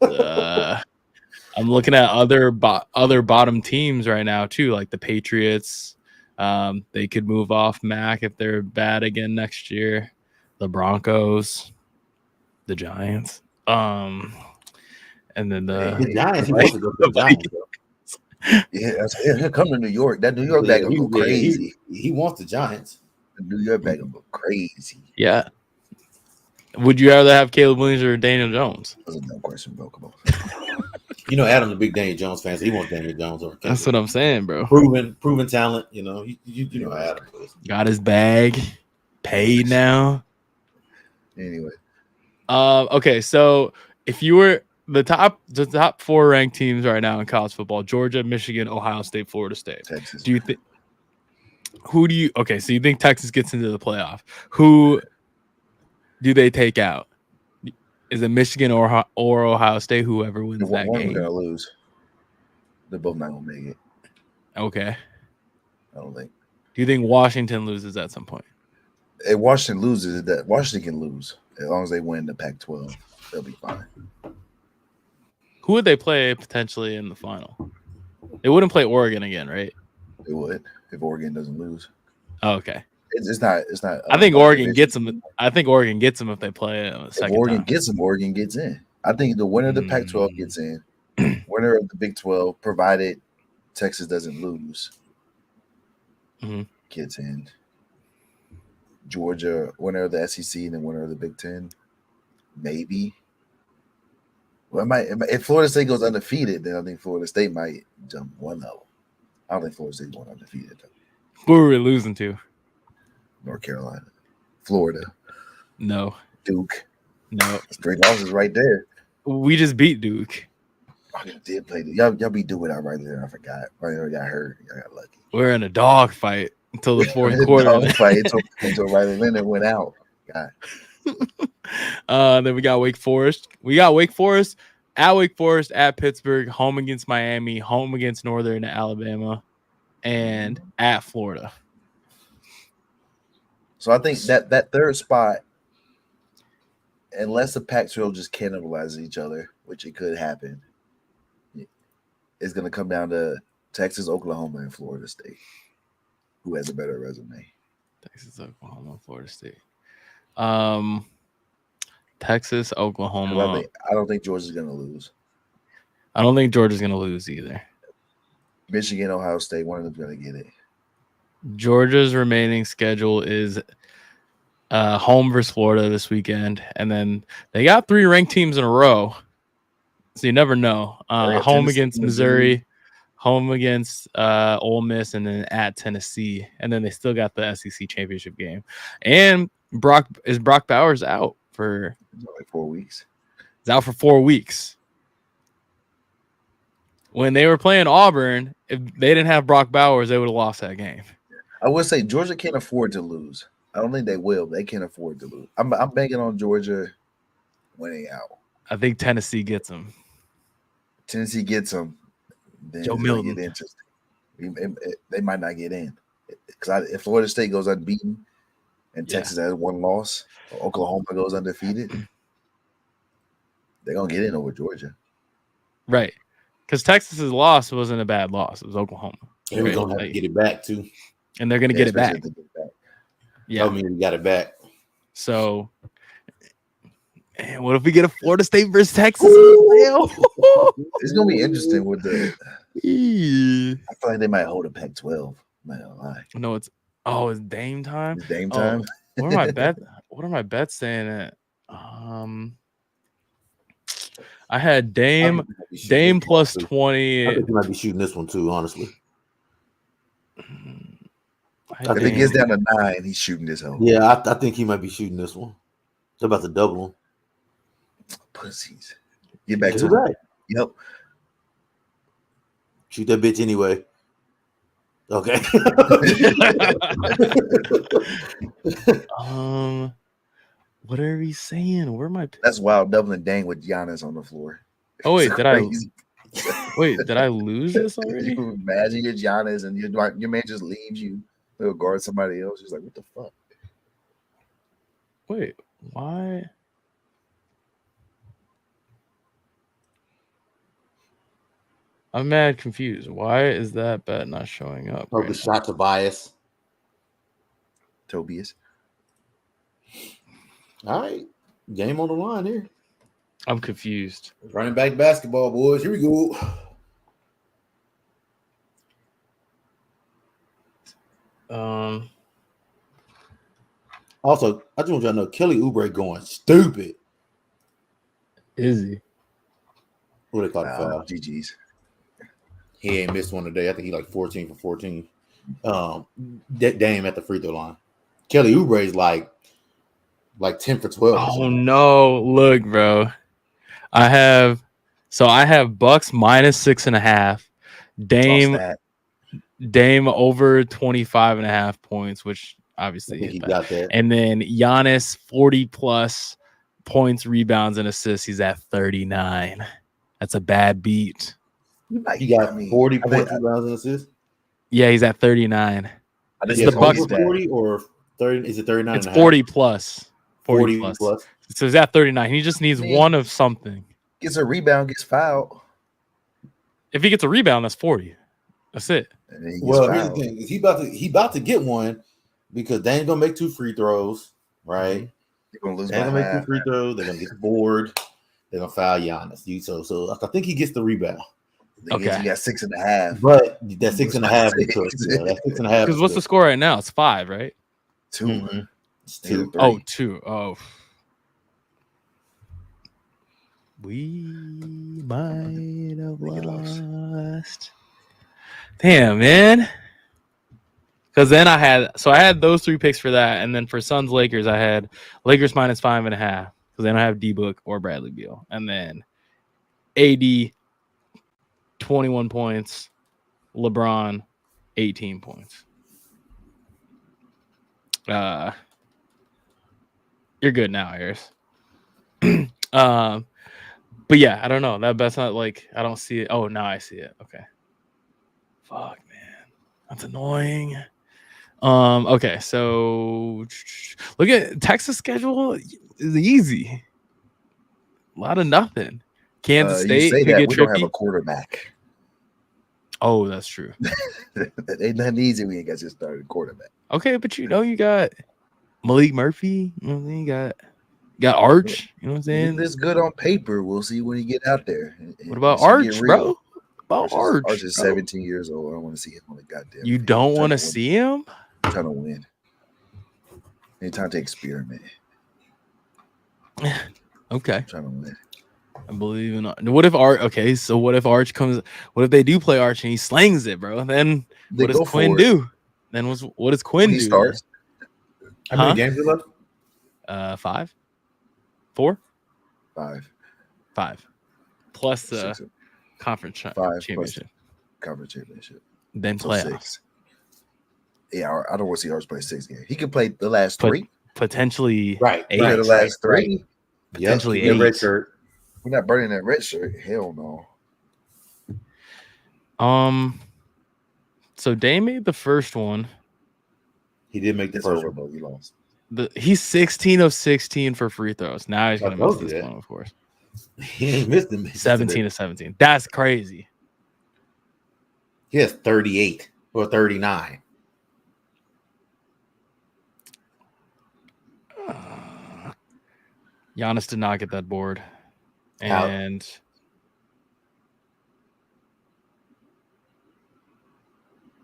I'm looking at other bottom teams right now too, like the Patriots. They could move off Mac if they're bad again next year. The Broncos, the Giants. And then the Giants, he wants to go to the Giants. Yeah, he'll come to New York. That New York bag will go crazy. He wants the Giants. The New York bag will go crazy. Yeah. Would you rather have Caleb Williams or Daniel Jones? That's a dumb question, bro. Come on. Adam's a big Daniel Jones fan, so he wants Daniel Jones. That's what I'm saying, bro. Proven talent. You know Adam is. Got his bag, paid now. Anyway. Okay, so if you were the top 4 ranked teams right now in college football: Georgia, Michigan, Ohio State, Florida State. Texas. Do you think? Okay, so you think Texas gets into the playoff? Who do they take out? Is it Michigan or Ohio State? Whoever wins that game, one's gonna lose. They're both not gonna make it. Okay. I don't think. Do you think Washington loses at some point? If Washington loses, that Washington can lose as long as they win the Pac-12. They'll be fine. Who would they play potentially in the final? They wouldn't play Oregon again, right? They would if Oregon doesn't lose. Oh, okay. It's not. I think Oregon gets them. I think Oregon gets them if they play a second. If Oregon time. gets them, Oregon gets in. I think the winner of the Pac-12 gets in. Winner of the Big 12, provided Texas doesn't lose, gets in. Georgia, winner of the SEC, and then winner of the Big 10, maybe. Well, if Florida State goes undefeated, then I think Florida State might jump one level. I don't think Florida State's going undefeated, though. Who are we losing to? North Carolina, Florida, no, Duke, no. 3 losses right there. We just beat Duke. Oh, you did play. Y'all beat Duke without right there. I forgot. Right there, got hurt. Y'all got lucky. We're in a dog fight until the fourth quarter. Dog fight until Riley Leonard went out. God. Then we got Wake Forest. At Wake Forest, at Pittsburgh, home against Miami, home against Northern Alabama, and at Florida. So I think that third spot, unless the Pac-12 just cannibalizes each other, which it could happen, is going to come down to Texas, Oklahoma, and Florida State. Who has a better resume? Texas, Oklahoma, Florida State. Texas, Oklahoma. I don't think Georgia's going to lose. I don't think Georgia's going to lose either. Michigan, Ohio State, one of them's going to get it. Georgia's remaining schedule is home versus Florida this weekend, and then they got 3 ranked teams in a row, so you never know. Home against Missouri, home against Ole Miss, and then at Tennessee, and then they still got the SEC championship game. And Brock Bowers out for like 4 weeks. He's out for 4 weeks. when they were playing Auburn, if they didn't have Brock Bowers, they would have lost that game. I would say Georgia can't afford to lose. I don't think they will. They can't afford to lose. I'm banking on Georgia winning out. I think Tennessee gets them. Tennessee gets them, then Joe it's gonna Milton. get interesting. They might not get in because if Florida State goes unbeaten and Texas has one loss, or Oklahoma goes undefeated, they're gonna get in over Georgia. Right. Because Texas's loss wasn't a bad loss. It was Oklahoma. And we're gonna have to get it back too. And they're gonna get it back. Yeah. Tell me we got it back. So what if we get a Florida State versus Texas? It's gonna be interesting with the I feel like they might hold a Pac-12. I'm not gonna lie. No, it's Dame time. It's Dame time. What are my bets saying at? I had Dame plus 20. I think you might be shooting this one too, honestly. If it gets down to 9, he's shooting this home. Yeah, I think he might be shooting this one. They're about to double him. Pussies. Get back to it. Yep. Shoot that bitch anyway. Okay. What are we saying? Where am I? That's wild. Doubling Dang with Giannis on the floor. Oh wait, did I lose this already? You imagine you're Giannis and your man just leaves you. He'll guard somebody else. He's like, what the fuck? Wait, why? I'm mad confused. Why is that bet not showing up? Oh, the shot to bias. Tobias. All right. Game on the line here. I'm confused. Running back basketball, boys. Here we go. Also, I just want y'all to know Kelly Oubre going stupid. Is he? What they call it? Foul. GG's. He ain't missed one today. I think he like 14 for 14. Dame at the free throw line. Kelly Oubre is like 10 for 12. Oh no! Look, bro. I have Bucks minus 6.5. Dame over 25.5 points, which obviously he got that. And then Giannis 40 plus points, rebounds, and assists. He's at 39. That's a bad beat. He got 40 points, rebounds, and assists. Yeah, he's at 39. It's the Bucks 40 or 30. Is it 39? It's 40 plus. 40 plus. So he's at 39. He just needs one of something. Gets a rebound, gets fouled. If he gets a rebound, that's 40. That's it. Well, here's the thing: is he about to get one because they ain't gonna make 2 free throws, right? They're gonna lose. They're gonna make 2 free throws. They're gonna get bored. They're gonna foul Giannis. So I think he gets the rebound. Okay, he got 6.5. But that 6.5 because what's the score right now? It's 5, right? 2. Mm-hmm. It's 2. Oh, 2. Oh. We might have lost. Damn, man. Because then I had those 3 picks for that, and then for Suns Lakers, I had Lakers minus 5.5 because they don't have D-Book or Bradley Beal, and then AD 21 points, LeBron 18 points. You're good now, Harris. But yeah, I don't know. That's not like I don't see it. Oh, now I see it. Okay. Fuck, man. That's annoying. Okay, so look at Texas schedule is easy. A lot of nothing. Kansas State could get we tricky. Don't have a quarterback. Oh, that's true. It ain't nothing easy when you guys just started quarterback. Okay, but you got Malik Murphy. You know what I'm saying? Got Arch. You know what I'm saying? It's good on paper. We'll see when he get out there. What about Arch, bro? Arch is 17 years old. I don't want to see him on the goddamn. You don't want to see him? I'm trying to win. Ain't time to experiment. Okay. I'm trying to win. I believe in. What if Arch? Okay, so what if Arch comes? What if they do play Arch and he slings it, bro? Then what does Quinn do? Then what does Quinn do? He starts. How many games are left? 5, 4, 5. 5. Plus conference 5 plus championship, conference championship. then So playoffs. 6. Yeah, I don't want to see ours play 6 games. He could play the last 3. Potentially Right, 8. Play the last 3. Potentially keep that red 8. shirt. We're not burning that red shirt. Hell no. So Dame made the first one. He did make the It's first over, one. bro. You lost. He's 16 of 16 for free throws. Now he's gonna miss this one, of course. He ain't missed him. 17 of 17. That's crazy. He has 38 or 39. Giannis did not get that board. Out. And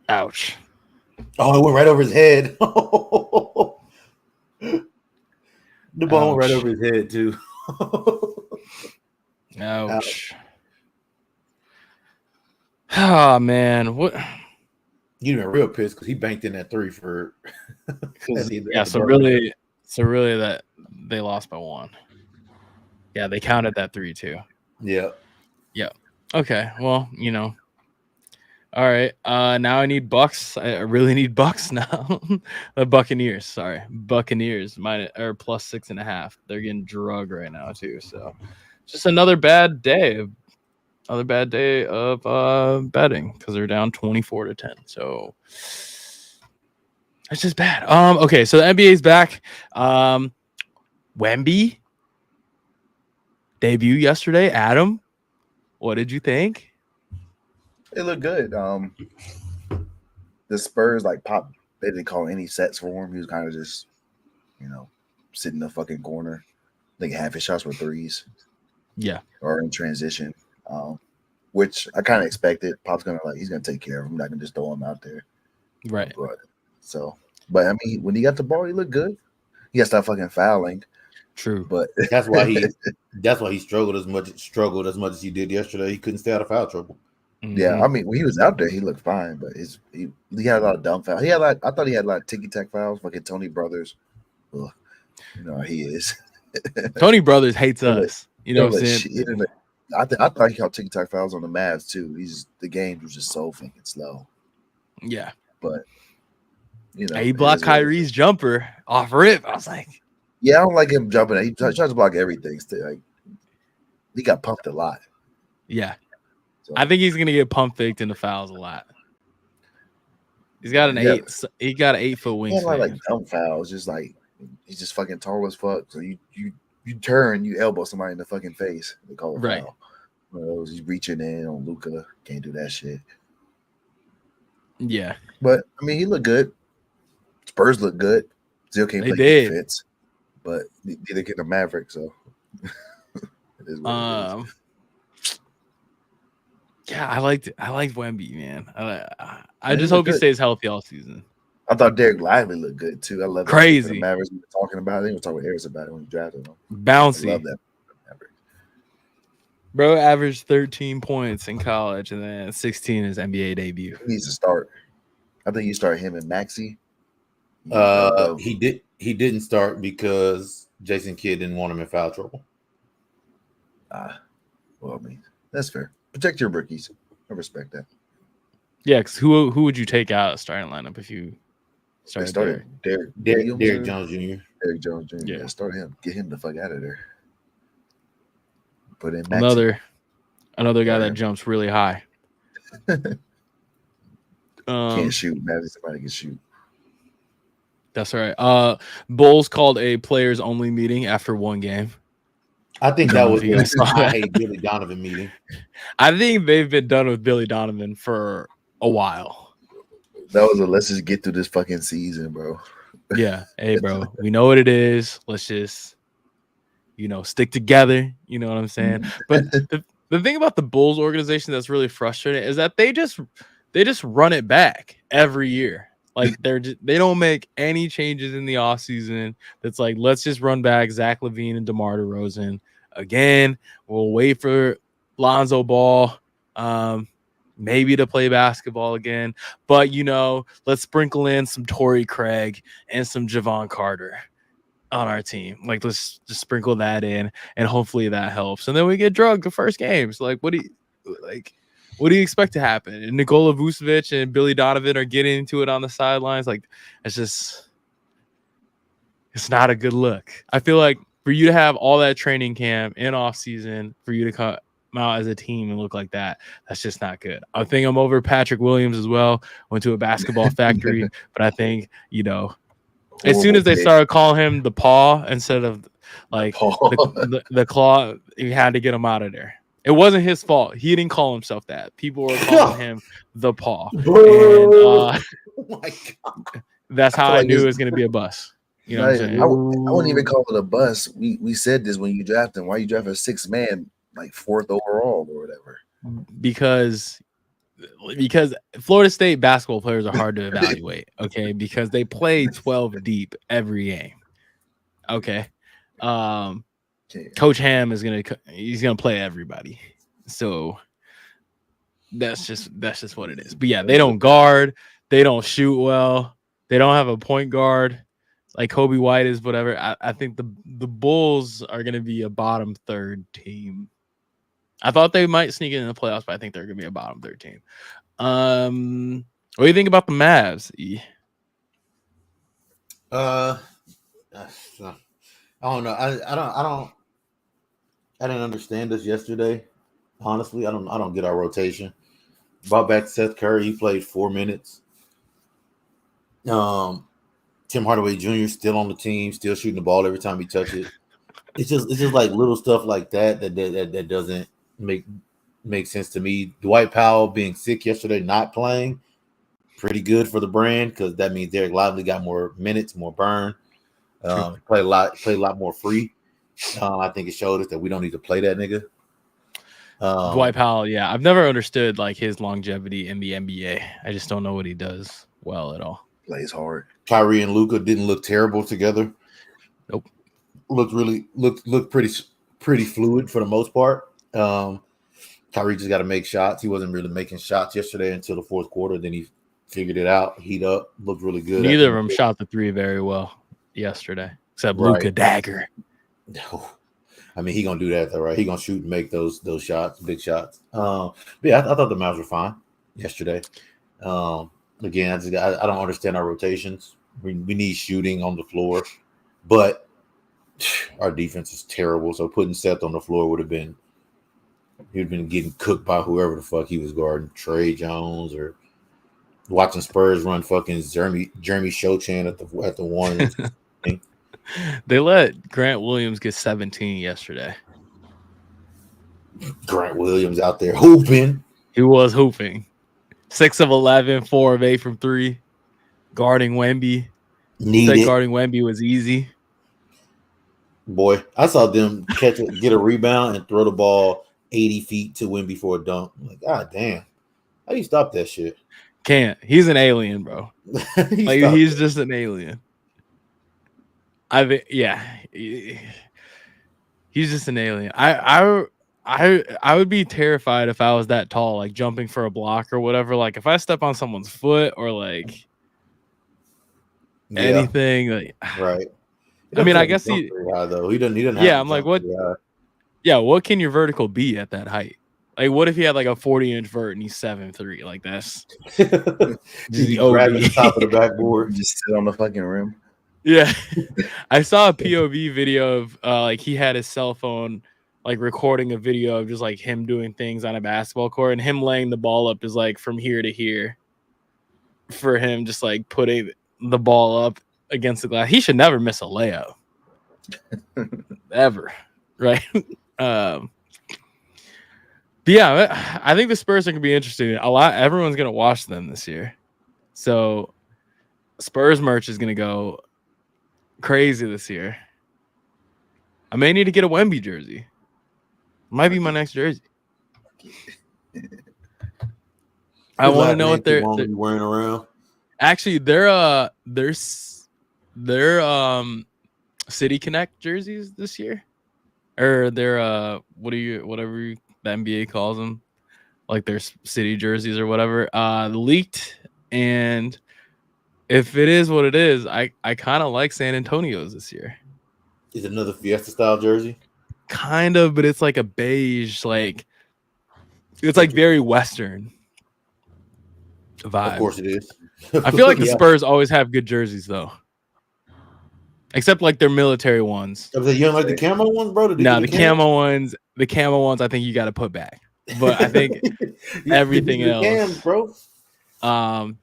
ouch. Oh, it went right over his head. The ball went right Ouch. over his head, too. Ouch. Oh, man. What? You'd been real pissed because he banked in that 3 for. So really that they lost by 1. Yeah, they counted that 3 too. Yeah. Okay, well, all right. Now I need Bucks. I really need Bucks now. The Buccaneers, sorry, Buccaneers plus 6.5. They're getting drugged right now too. So, just another bad day. Another bad day of betting because they're down 24-10. So it's just bad. Okay, so the NBA's back. Wemby debut yesterday. Adam, what did you think? It looked good. The Spurs pop. They didn't call any sets for him. He was kind of just, sitting in the fucking corner. I think half his shots were threes. Yeah, or in transition. Which I kind of expected. Pop's he's gonna take care of him. I'm not gonna just throw him out there. right. But I mean, when he got the ball, he looked good. He got to stop fucking fouling. True. But that's why he struggled as much as he did yesterday. He couldn't stay out of foul trouble. Yeah, I mean, when he was out there, he looked fine, but he had a lot of dumb fouls. I thought he had a lot of ticky-tack fouls, fucking Tony Brothers. Ugh, he is. Tony Brothers hates us. You know what I'm saying? I thought he called ticky-tack fouls on the Mavs too. The game was just so fucking slow. Yeah, but he blocked Kyrie's jumper off rip. I was like, yeah, I don't like him jumping. He tries to block everything. Still, he got pumped a lot. Yeah. So, I think he's gonna get pump faked into fouls a lot. He's got an 8-foot wingspan. Like dumb fouls, just he's just fucking tall as fuck. So you turn, you elbow somebody in the fucking face. They call it right. Foul. One of those, he's reaching in on Luka. Can't do that shit. Yeah, but I mean, he looked good. Spurs look good. Still can't play defense, but neither can the Mavericks. So it is what it is. Yeah, I liked Wemby, man. I just hope he stays healthy all season. I thought Derek Lively looked good too. I love that. Crazy. The Mavericks we were talking about. They were talking with Harris about it when he drafted him. Bouncy. I love that. Bro averaged 13 points in college and then 16 in his NBA debut. He needs to start. I think you start him and Maxey. He didn't start because Jason Kidd didn't want him in foul trouble. Well, I mean, that's fair. Protect your rookies. I respect that. Yeah, because who would you take out of starting lineup if you started Derek Jones Jr. Derek Jones Jr. Yeah, start him. Get him the fuck out of there. Put in Maxey. Another guy that jumps really high. Can't shoot. Maybe somebody can shoot. That's all right. Bulls called a players only meeting after one game. I think that was a Billy Donovan meeting. I think they've been done with Billy Donovan for a while. That was let's just get through this fucking season, bro. Yeah. Hey, bro, we know what it is. Let's just, stick together. You know what I'm saying? But the thing about the Bulls organization that's really frustrating is that they just run it back every year. Like they don't make any changes in the offseason. That's like, let's just run back Zach LaVine and DeMar DeRozan again. We'll wait for Lonzo Ball maybe to play basketball again. But, let's sprinkle in some Torrey Craig and some Javon Carter on our team. Like, let's just sprinkle that in and hopefully that helps. And then we get drugged the first game. So, like, what Like, what do you expect to happen? And Nikola Vucevic and Billy Donovan are getting into it on the sidelines. Like, it's not a good look. I feel like for you to have all that training camp in off season, for you to come out as a team and look like that, that's just not good. I think I'm over Patrick Williams as well. Went to a basketball factory, but I think, as soon as they started calling him the paw instead of like the claw, you had to get him out of there. It wasn't his fault. He didn't call himself that. People were calling him the paw. And oh my God. That's how I knew it was going to be a bus. You know what I'm saying? I wouldn't even call it a bus. We said this when you draft him. Why you draft a 6th man, like 4th overall or whatever? Because Florida State basketball players are hard to evaluate, okay? Because they play 12 deep every game. Okay. Coach Ham he's gonna play everybody. So that's just what it is. But yeah, they don't guard, they don't shoot well, they don't have a point guard like Kobe White is, whatever. I think the Bulls are gonna be a bottom 3rd team. I thought they might sneak in the playoffs, but I think they're gonna be a bottom 3rd team. What do you think about the Mavs? I don't know. I didn't understand this yesterday. Honestly, I don't get our rotation. Brought back Seth Curry. He played 4 minutes. Tim Hardaway Jr. still on the team, still shooting the ball every time he touches it. It's just like little stuff like that doesn't make sense to me. Dwight Powell being sick yesterday, not playing, pretty good for the brand because that means Derek Lively got more minutes, more burn. Play a lot more free. I think it showed us that we don't need to play that nigga. Dwight Powell, yeah. I've never understood like his longevity in the NBA. I just don't know what he does well at all. Plays hard. Kyrie and Luka didn't look terrible together. Nope. Looked pretty fluid for the most part. Kyrie just got to make shots. He wasn't really making shots yesterday until the 4th quarter. Then he figured it out, heat up, looked really good. Neither of them shot the 3 very well yesterday, except Luka Dagger. No, I mean he gonna do that though, right? He gonna shoot and make those shots, big shots. But yeah, I thought the Mavs were fine yesterday. Again, I don't understand our rotations. We need shooting on the floor, but our defense is terrible. So putting Seth on the floor would have been getting cooked by whoever the fuck he was guarding, Trey Jones, or watching Spurs run fucking Jeremy Shochan at the one. They let Grant Williams get 17 yesterday. Grant Williams out there hooping. He was hooping. 6 of 11, 4 of 8 from 3. Guarding Wemby. Guarding Wemby was easy. Boy, I saw them get a rebound and throw the ball 80 feet to Wemby for a dunk. I'm like, God damn. How do you stop that shit? Can't. He's an alien, bro. He's just an alien. He's just an alien. I would be terrified if I was that tall, like jumping for a block or whatever. Like if I step on someone's foot or like anything, like, right. I mean, I guess he doesn't. Yeah, I'm like, what? Yeah, what can your vertical be at that height? Like, what if he had like a 40-inch vert and he's 7'3"? Like that's just grab the top of the backboard, just sit on the fucking rim. Yeah, I saw a POV video of like he had his cell phone like recording a video of just like him doing things on a basketball court, and him laying the ball up is like from here to here for him, just like putting the ball up against the glass. He should never miss a layup ever, right? But yeah, I think the Spurs are gonna be interesting. Everyone's gonna watch them this year, so Spurs merch is gonna go crazy this year. I may need to get a Wemby jersey. Might be my next jersey. I want to know what they're wearing around. Actually, they're City Connect jerseys this year, or they're whatever the NBA calls them, like their city jerseys or whatever. Leaked, and if it is what it is, I kind of like San Antonio's this year. Is it another Fiesta style jersey? Kind of, but it's like a beige, like It's like very Western vibe. Of course it is. I feel like the Yeah. Spurs always have good jerseys though, except like their military ones. I was like, you don't like the camo ones, bro? No, the camo ones. The camo ones, I think you got to put back. But I think everything else, cams, bro.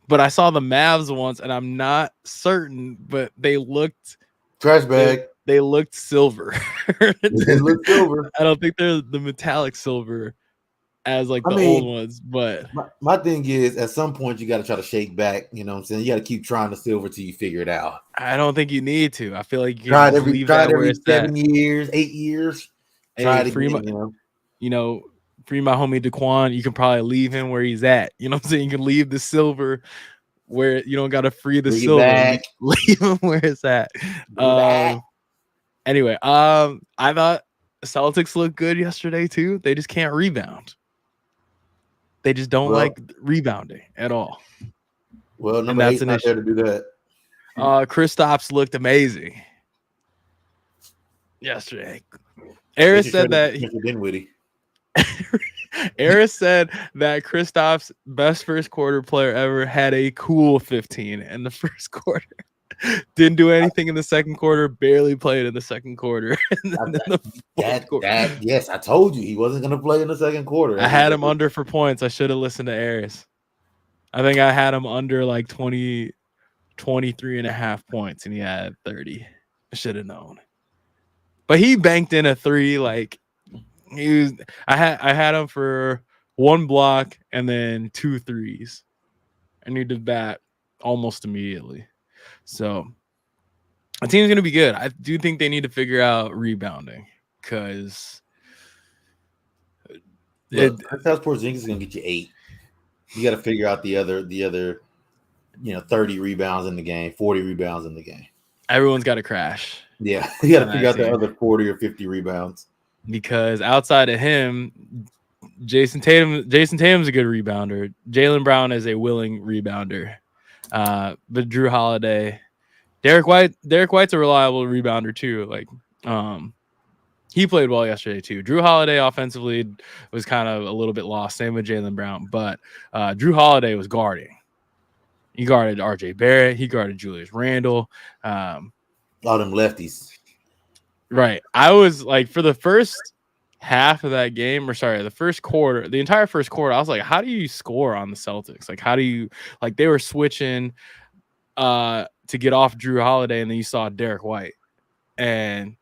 But I saw the Mavs once, and I'm not certain, but they looked trash bag. They looked silver. They looked silver. I don't think they're the metallic silver as like the old ones, but my thing is, at some point you got to try to shake back. You know what I'm saying? You got to keep trying the silver till you figure it out. I don't think you need to. I feel like you try can it every, leave try that it where every it's 7 at. years, 8 years. Try it again, you know, free my homie Daquan. You can probably leave him where he's at. You know what I'm saying? You can leave the silver where you don't got to free the silver. Back. Leave him where it's at. Anyway, I thought the Celtics looked good yesterday too. They just can't rebound. They just don't like rebounding at all. Well, number 8's not there to do that. Kristaps looked amazing yesterday. Eris said that Eris said that Kristaps' best first quarter player ever had a cool 15 in the first quarter. Didn't do anything in the second quarter, barely played in the second quarter. And then in the fourth quarter. Yes, I told you he wasn't going to play in the second quarter. I had him under for points. I should have listened to Eris. I think I had him under like 23 and a half points, and he had 30. I should have known. But he banked in a 3. Like I had him for 1 block and then 2 threes. And he did that almost immediately. So the team's gonna be good. I do think they need to figure out rebounding because Kristaps Porzingis is gonna get you 8. You got to figure out the other 30 rebounds in the game, 40 rebounds in the game. Everyone's got to crash. Yeah, you got to figure out the other 40 or 50 rebounds. Because outside of him, Jason Tatum's a good rebounder. Jaylen Brown is a willing rebounder. But Drew Holiday, Derek White's a reliable rebounder too. Like, he played well yesterday too. Drew Holiday offensively was kind of a little bit lost. Same with Jaylen Brown, but Drew Holiday was guarding. He guarded R.J. Barrett. He guarded Julius Randle. All them lefties. Right. I was like, for the first half of that game, the first quarter, the entire first quarter, I was like, how do you score on the Celtics? Like, how do you, like, they were switching to get off Drew Holiday, and then you saw Derek White. And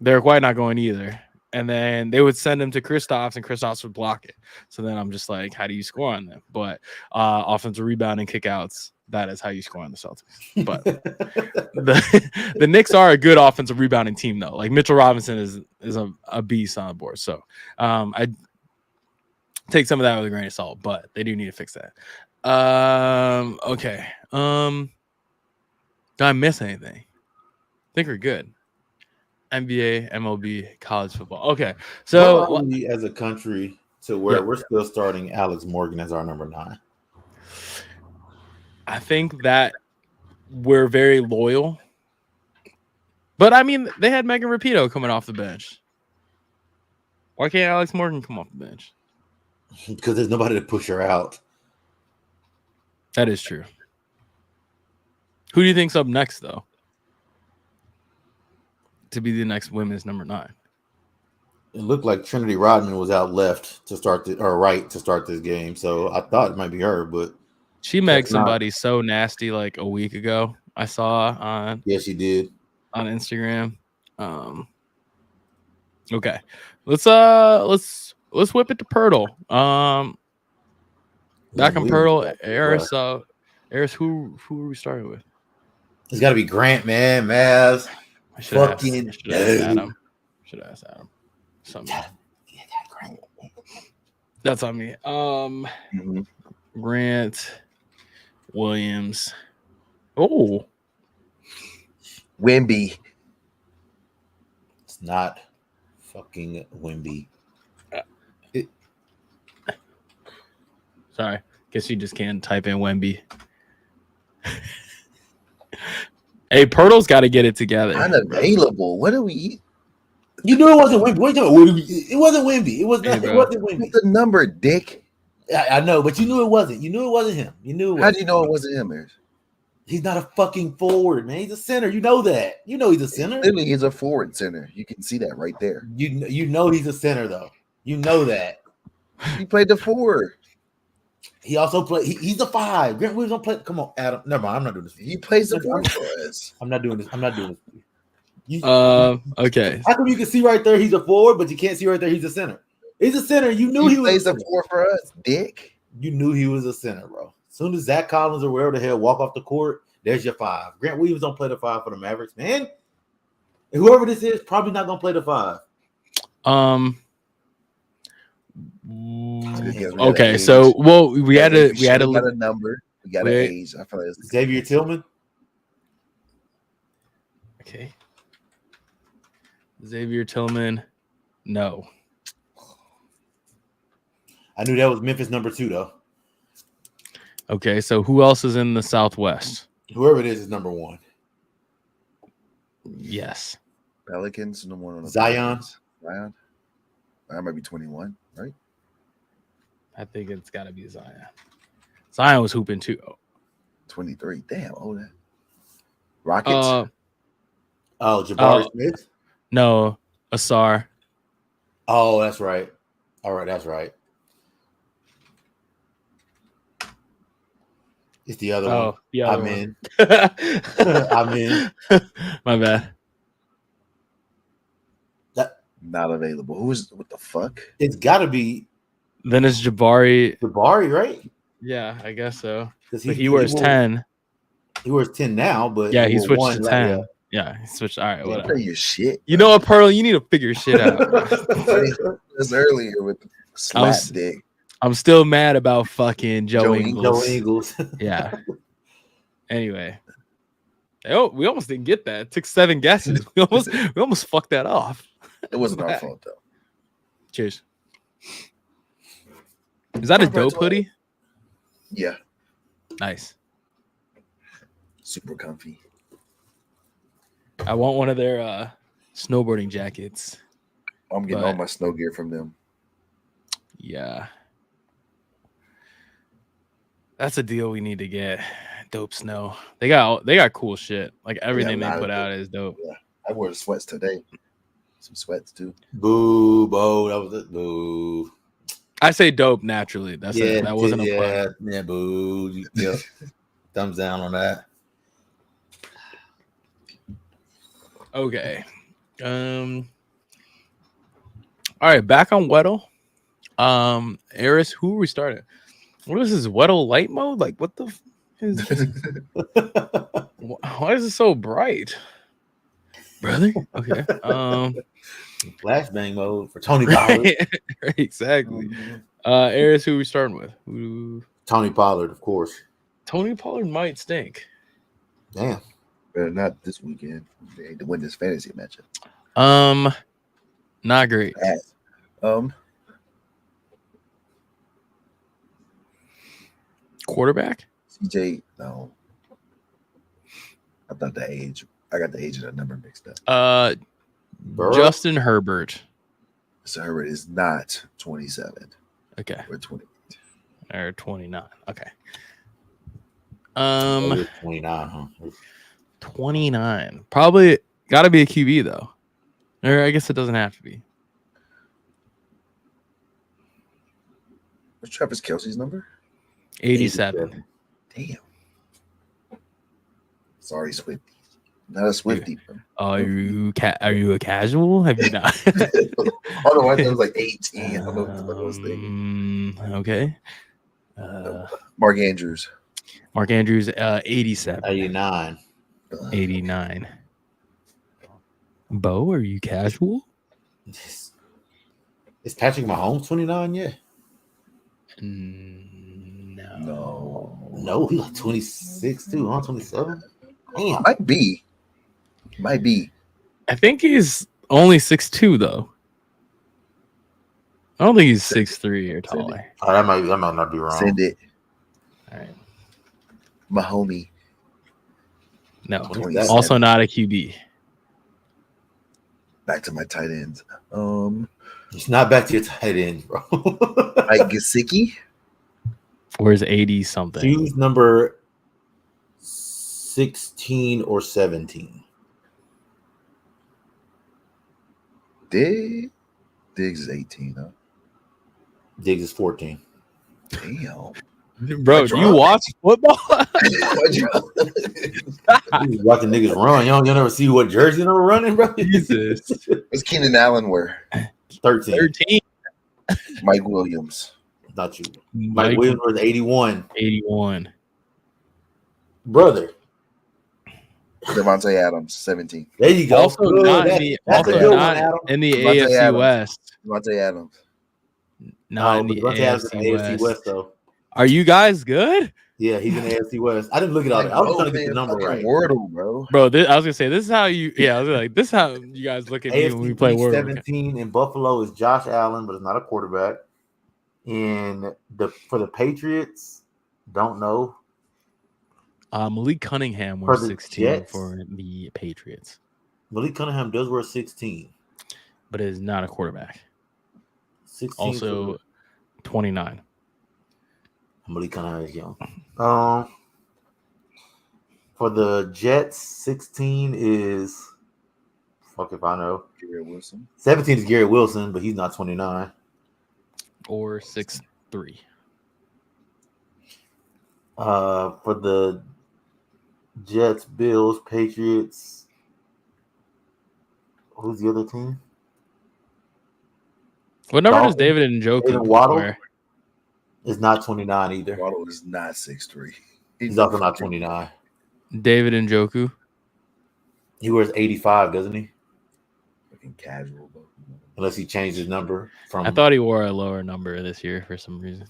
Derek White not going either. And then they would send him to Kristaps, and Kristaps would block it. So then I'm just like, how do you score on them? But offensive rebounding, kickouts, that is how you score on the Celtics. But the Knicks are a good offensive rebounding team, though. Like, Mitchell Robinson is a beast on the board. So I take some of that with a grain of salt, but they do need to fix that. Okay. Did I miss anything? I think we're good. NBA, MLB, college football. Okay, so as a country to where we're still starting Alex Morgan as our number 9. I think that we're very loyal, but I mean, they had Megan Rapinoe coming off the bench. Why can't Alex Morgan come off the bench? Because there's nobody to push her out. That is true. Who do you think's up next, though, to be the next women's number 9? It looked like Trinity Rodman was out left to start right to start this game, so I thought it might be her, but she met somebody so nasty like a week ago. I saw on she did on Instagram. Okay, let's whip it to Pirtle. Back on Pirtle, Eris. Who are we starting with? It's got to be Grant, man. Mavs. I should have asked Adam. Something. That's on me. Grant Williams. Oh, Wemby. It's not fucking Wemby. Sorry. Guess you just can't type in Wemby. Hey, Pirtle's got to get it together. Unavailable. What are we? You knew it wasn't Wimby. What you doing? It wasn't Wimby. It was not. Hey, It bro. wasn't Wimby. What's the number, Dick? I know, but you knew it wasn't. You knew it wasn't him. You knew it. How do you know it wasn't him? Eric? He's not a fucking forward, man. He's a center. You know that. You know he's a center. Literally, he's a forward center. You can see that right there. You know he's a center though. You know that. He played the 4. He also played. He's a 5. Grant Williams don't play. Come on, Adam. Never mind. I'm not doing this. He plays the 4 for us. I'm not doing this. I'm not doing this. Okay. How come you can see right there he's a forward, but you can't see right there he's a center? He's a center. You knew he was plays a the center. 4 for us, Dick. You knew he was a center, bro. As soon as Zach Collins or wherever the hell walk off the court, there's your 5. Grant Williams don't play the 5 for the Mavericks, man. And whoever this is, probably not gonna play the 5. Okay, so we had a number. We got an age. I feel like it's Xavier Tillman. Okay. Xavier Tillman. No. I knew that was Memphis number 2 though. Okay, so who else is in the Southwest? Whoever it is number 1. Yes. Pelicans number 1 on the Zion. Zion. That might be 21, right? I think it's got to be Zion. Zion was hooping too. 23. Damn, that. Rockets. Jabari Smith. No, Asar. Oh, that's right. All right, that's right. It's the other one. The other I'm one. in. I'm in. My bad. Not available. What the fuck? It's got to be Then it's Jabari. right? Yeah, I guess so. Because He wears 10. He wears 10 now, but Yeah, he switched to 10. Yeah. Yeah, he switched. All right, You whatever. play your shit. You know what, Pearl? You need to figure your shit out. This earlier with slap dick. I'm still mad about fucking Joe Ingles. Joe Ingles. Yeah. Anyway. Oh, we almost didn't get that. It took 7 guesses. We almost fucked that off. It wasn't our fault though. Cheers. Is that a dope hoodie? Yeah, Nice. super comfy. I want one of their snowboarding jackets. I'm getting all my snow gear from them. Yeah. That's a deal we need to get. Dope snow. They got cool shit. Like everything they put out is dope. Yeah. I wore the sweats today. Some sweats too. Boo, Bo. That was it. Boo. I say dope naturally. That wasn't a pun. Yeah, boo. Yeah. Thumbs down on that. Okay. All right, back on Weddle. Eris, who are we starting? What is this Weddle light mode? Like, what the why is it so bright? Brother? Okay. Flashbang mode for Tony Pollard. Right, exactly. Eris, who are we starting with? Tony Pollard, of course. Tony Pollard might stink. Damn. Better not this weekend. They had to win this fantasy matchup. Not great. Quarterback? CJ, no. I thought the age. I got the age of the number mixed up. Burrow? Justin Herbert. So Herbert is not 27. Okay. Or 28. Or 29. Okay. 29, huh? 29. Probably got to be a QB though. Or I guess it doesn't have to be. What's Travis Kelce's number? 87. Damn. Sorry, Swifties. Not a Swiftie. Are you a casual? Have you not? Otherwise, I was like 18. I don't know what the fuck I was thinking. Okay. Mark Andrews. 87. 89. 89. Bo, are you casual? Is Patrick Mahomes 29 yet? No, he's like 26 too, huh? 27. Damn. Might be. I think he's only 6'2", though. I don't think he's 6'3" or taller. Oh, that might not be wrong. Send it. All right. Mahomie. No. 27. Also not a QB. Back to my tight ends. It's not back to your tight end, bro. Mike Gesicki. Where's 80 something? Choose number 16 or 17. Diggs is 18, huh? Diggs is 14. Damn. Bro, do you watch football? You watching niggas run. Y'all never see what jersey they're running, bro. Jesus. What's Keenan Allen wear? 13. 13. Mike Williams. Not you. Mike Williams was 81. 81. Brother. Devontae Adams, 17. There you go. Also not in the, Devontae AFC Adams. West. Devontae Adams. Not in the AFC West. Though. Are you guys good? Yeah, he's in the AFC West. I didn't look it up. I was trying to get the number right. Wordle, bro. Bro, I was gonna say this is how you. Yeah, I was like, this is how you guys look at me when we play Wordle. 17 in Buffalo is Josh Allen, but it's not a quarterback. And for the Patriots, don't know. Malik Cunningham wears 16 Jets, for the Patriots. Malik Cunningham does wear 16, but is not a quarterback. 16 also 29. Malik Cunningham is young. For the Jets, 16 is fuck if I know. Garrett Wilson. 17 is Garrett Wilson, but he's not 29. Or 6'3". For the Jets, Bills, Patriots. Who's the other team? What number does David Njoku wear? Is not 29 either. Waddle is not 6'3". He's also not 29. David Njoku. He wears 85, doesn't he? Looking casual, bro. Unless he changed his number from. I thought he wore a lower number this year for some reason.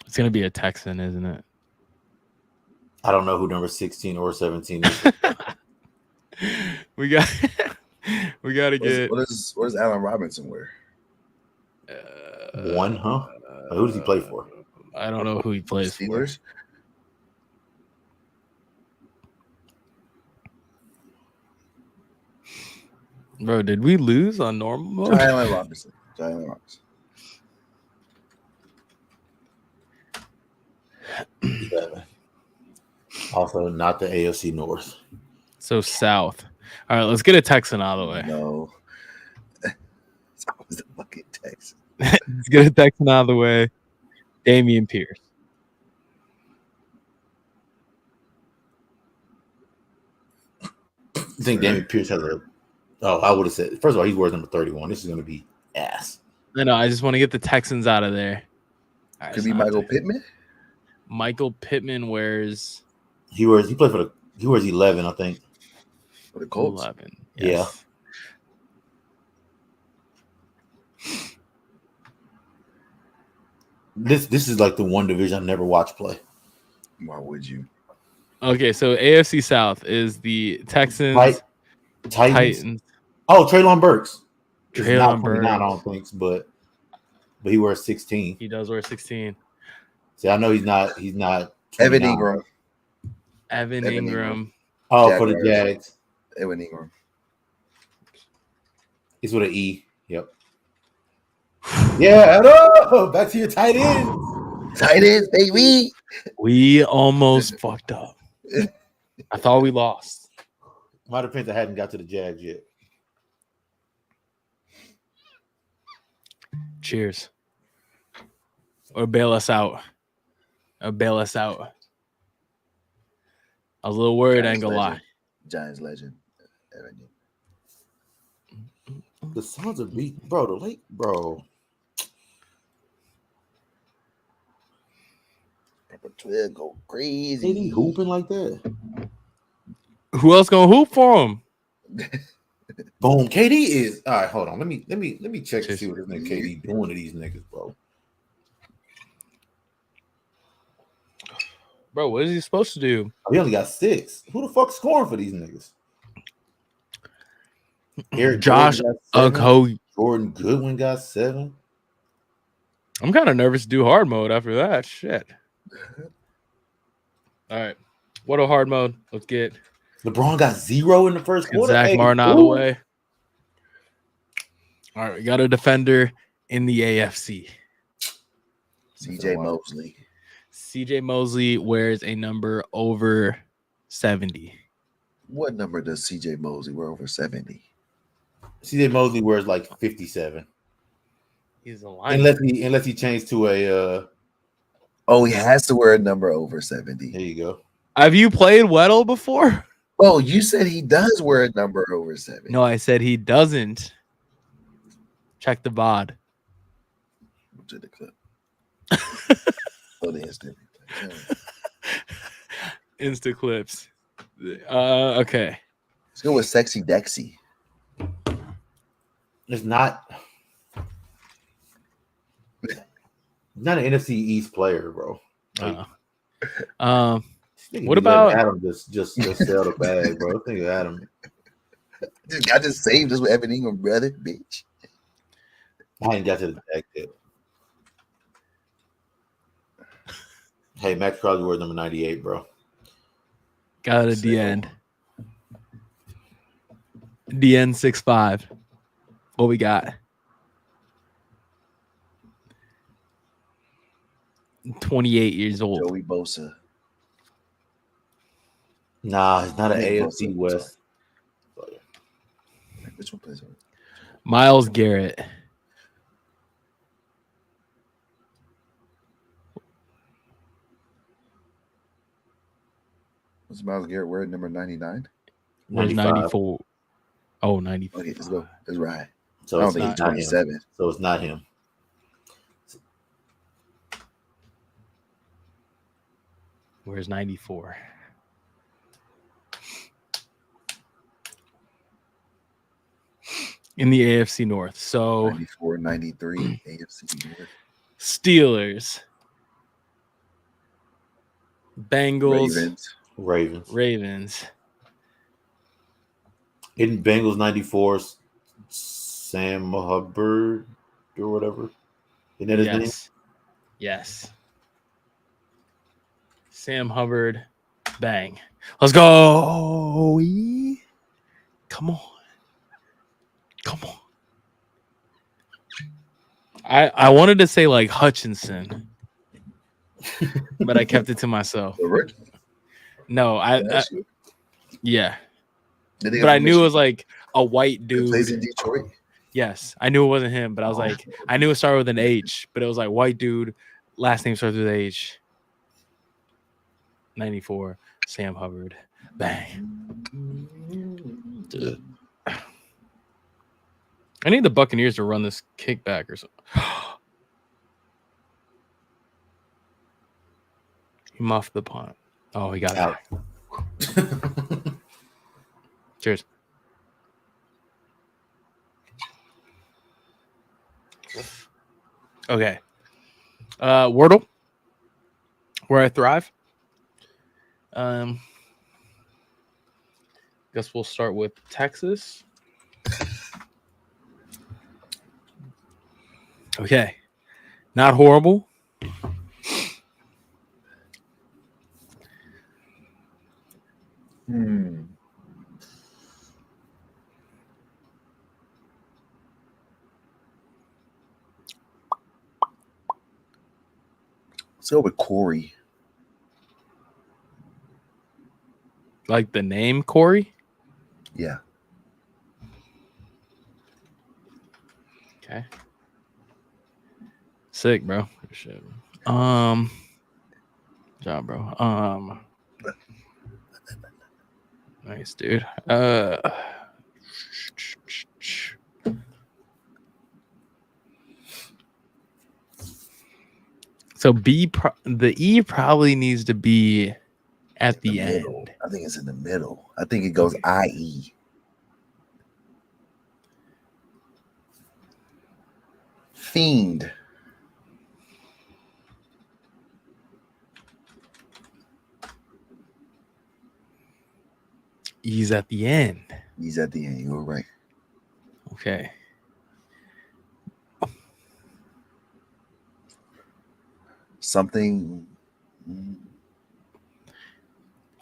It's gonna be a Texan, isn't it? I don't know who number 16 or 17 is. we got to get. What does Allen Robinson wear? One, huh? Who does he play for? I don't know who he plays Steelers? for. Bro, did we lose on normal mode? Allen Robinson. Also, not the AFC North. So South. All right, let's get a Texan out of the way. No. It's always the fucking Texan. Let's get a Texan out of the way. Damian Pierce. I think Damian Pierce has a. Oh, I would have said. First of all, he wears number 31. This is going to be ass. I know. I just want to get the Texans out of there. Right, could be Michael Pittman. Michael Pittman wears. He wears 11, I think. For the Colts. 11. Yes. Yeah. This is like the one division I've never watched play. Why would you? Okay, so AFC South is the Texans, Titans. Oh, Treylon Burks. Treylon Burks. I don't think, but he wears 16. He does wear 16. See, I know he's not. 29. Evan Ingram. Evan Ingram. Oh, for the Jags. Evan Ingram. It's with an E. Yep. Yeah, hello. Back to your tight ends. Tight ends, baby. We almost fucked up. I thought we lost. My defense, I hadn't got to the Jags yet. Cheers. Or bail us out. I was a little worried, I ain't gonna lie. Giants legend. The Suns are beat, bro. The late, bro. Pepper 12 go crazy. KD hooping like that. Who else gonna hoop for him? Boom. KD is all right. Hold on. Let me check to see what this nigga KD doing to these niggas, bro. Bro, what is he supposed to do? He only got 6. Who the fuck scoring for these niggas? Josh Ugho. Jordan Goodwin got 7. I'm kind of nervous to do hard mode after that. Shit. All right. What a hard mode. Let's get LeBron got 0 in the first quarter. Zach Hey, Martin out of the ooh. way. All right, we got a defender in the AFC. CJ Mosley. CJ Mosley wears a number over 70. What number does CJ Mosley wear over 70? CJ Mosley wears like 57. He's a lineman. Unless he changed to a Oh, he has to wear a number over 70. there you go. Have you played Weddle before? Oh, you said he does wear a number over 70. No, I said he doesn't. Check the VOD. To the clip. Oh, the instant. Insta clips. Okay. Let's go with Sexy Dexy. It's not an NFC East player, bro. Like, what about Adam? Just sell the bag, bro. I think Adam. I just saved this with Evan Ingram, brother, bitch. I ain't got to the tag yet. Hey, Max Crosby wears number 98, bro. got a DN? DN 6'5". What we got? 28 years old. Joey Bosa. Nah, it's not an Nick AFC Bosa, West. Which one plays over? Myles Garrett. What's Myles Garrett wearing? Number 99? Where's 94? Oh, 94. Okay, let's go. Let's ride. So I don't it's think he's not him. 27. So it's not him. Where's 94? In the AFC North. So 94, 93, AFC North. Steelers, Bengals, Ravens. Ravens. In Bengals 94, Sam Hubbard or whatever. Isn't that his name? Yes. Sam Hubbard. Bang. Let's go. Come on. I wanted to say like Hutchinson, but I kept it to myself. The rookie? No, yeah. Did they But go I from knew it Michigan? was like a white He plays in dude. Detroit. Yes, I knew it wasn't him, but I was like, I knew it started with an H, but it was like white dude. Last name starts with H. 94, Sam Hubbard. Bang. I need the Buccaneers to run this kickback or something. He muffed the punt. Oh, he got Out. it. Cheers. Okay. Wordle. Where I thrive. Guess we'll start with Texas. Okay. Not horrible. Let's go with Corey. Like the name Corey? Yeah. Okay. Sick, bro. Shit. Job, bro. Nice, dude. So the E probably needs to be at the end. Middle. I think it's in the middle. I think it goes IE. Fiend. E's at the end. He's at the end. You were right. Okay. Something.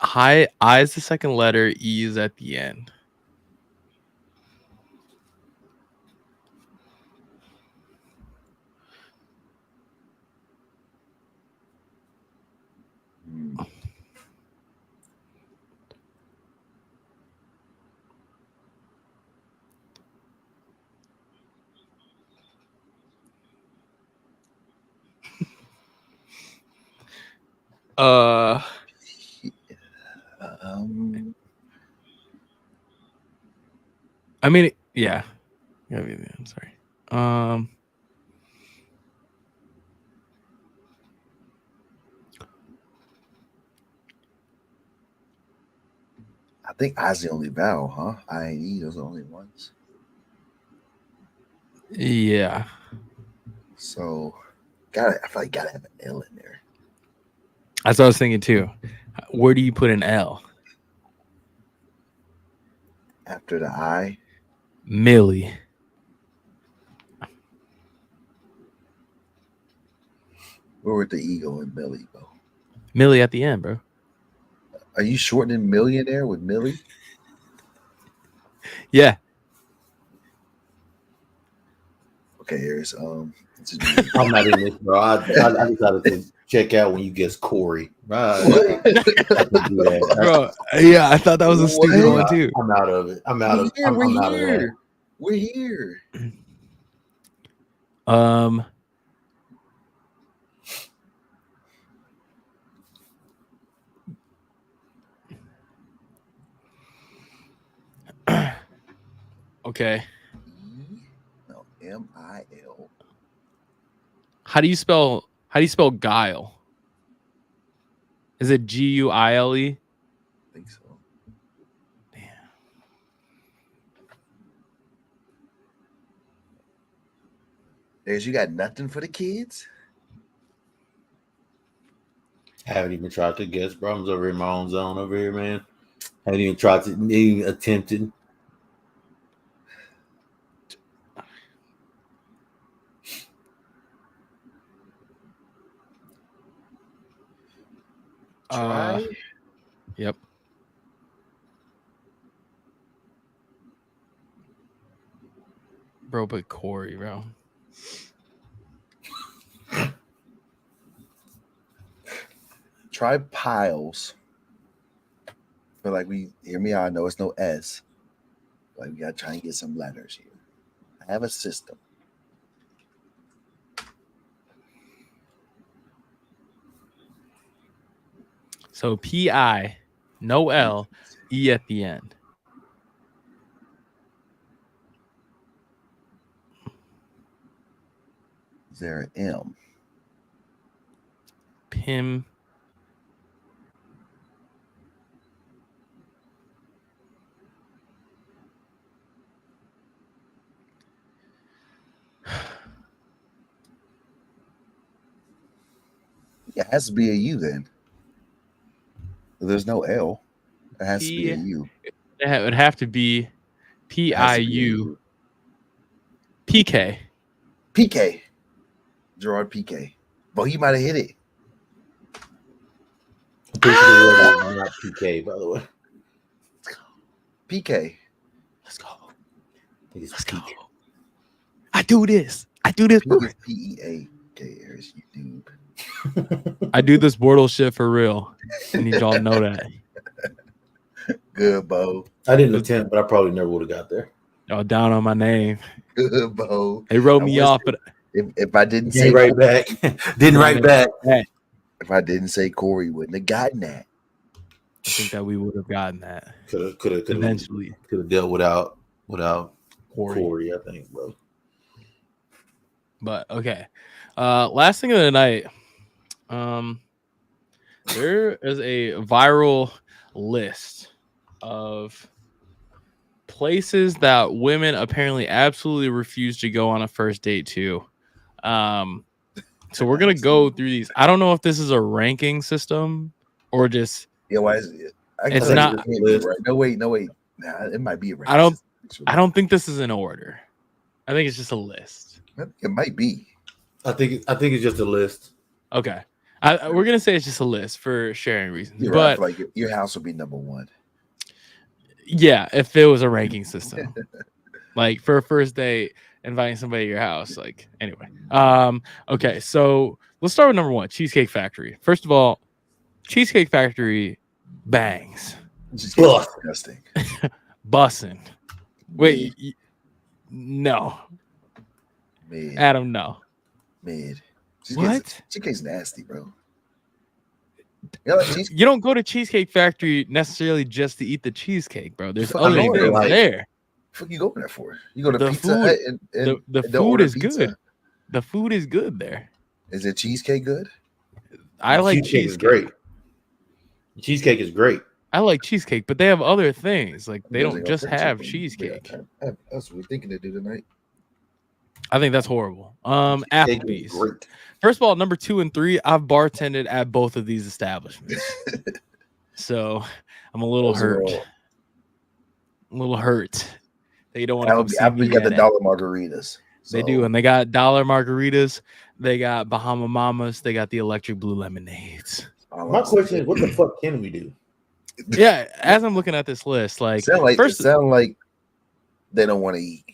I is the second letter. E is at the end. Hmm. Um, I mean, yeah. I'm sorry. I think I's the only vowel, huh? I and E, those are the only ones. Yeah. So, I feel like gotta have an L in there. That's what I was thinking too. Where do you put an L? After the I, Millie. where would the E go in Millie go? Millie at the end, bro. Are you shortening millionaire with Millie? Yeah. Okay, here's I'm not in this, bro. I decided to check out when you guess Corey. Right. I can do that. Bro, yeah, I thought that was a stupid What? one too. I'm out of it. I'm out of We're I'm out of that. here. We're here. Okay. No, MIL. How do you spell guile? Is it Guile? I think so. Damn. There's you got nothing for the kids? I haven't even tried to guess, bro. I'm over in my own zone over here, man. Haven't even tried to even attempted. Try. Yep. Bro, but Corey, bro. Try piles. But like we hear me out, I know it's no S. Like we gotta try and get some letters here. I have a system. So PI, no L, E at the end. Is there an M? Pim. It has to be a U then. There's no L. It has to be a U. It would have to be It has to be a PIU. U. PK. PK. Gerard PK. But he might have hit it. I'm pretty sure the word is not PK, by the way. PK. Let's go. It's Let's PK. go. I do this. P is PEAK. There's you dude. I do this Wordle shit for real. I need y'all to know that. Good, Bo. I didn't attempt, but I probably never would have got there. Y'all down on my name. Good, Bo. They wrote me off, but if I didn't say Didn't write back. Didn't write back. If I didn't say Corey, wouldn't have gotten that. I think that we would have gotten that Could have eventually. Could have dealt without Corey, I think, bro. But okay. Last thing of the night. There is a viral list of places that women apparently absolutely refuse to go on a first date to. So we're gonna go through these. I don't know if this is a ranking system or just why is it? It's not right. No wait. Nah, it might be a ranking. I don't think this is in order. I think it's just a list. It might be. I think it's just a list. Okay. We're gonna say it's just a list for sharing reasons, You're right. I but feel like your house would be number one. yeah, if it was a ranking system, like for a first date, inviting somebody to your house, like anyway. Okay, so let's start with number one, Cheesecake Factory. First of all, Cheesecake Factory bangs, Just Ugh. disgusting. bussin'. Wait, no, Mid. Adam, no. Mid. What? Cheesecake's nasty, bro. You like cheesecake? You don't go to Cheesecake Factory necessarily just to eat the cheesecake, bro. There's Fuck, other I mean, things like- there. What you go there for? You go to The Pizza food- Hut and The don't food order is pizza? good. The food is good there. Is it cheesecake good? I like cheesecake. Is cheesecake. great. Cheesecake is great. I like cheesecake, but they have other things. Like they There's don't like just fried have chicken. cheesecake. Yeah, that's what we're thinking to do tonight. I think that's horrible. Cheesecake is Applebee's. great. First of all, number 2 and 3, I've bartended at both of these establishments, so I'm a little Those are hurt. all- A little hurt. They don't want to come see Applebee's me got the at it. dollar margaritas. They So, do, and they got dollar margaritas. They got Bahama Mamas. They got the electric blue lemonades. all My I'm question saying- is, what the fuck can we do? Yeah, as I'm looking at this list, like first, sound like they don't want to eat.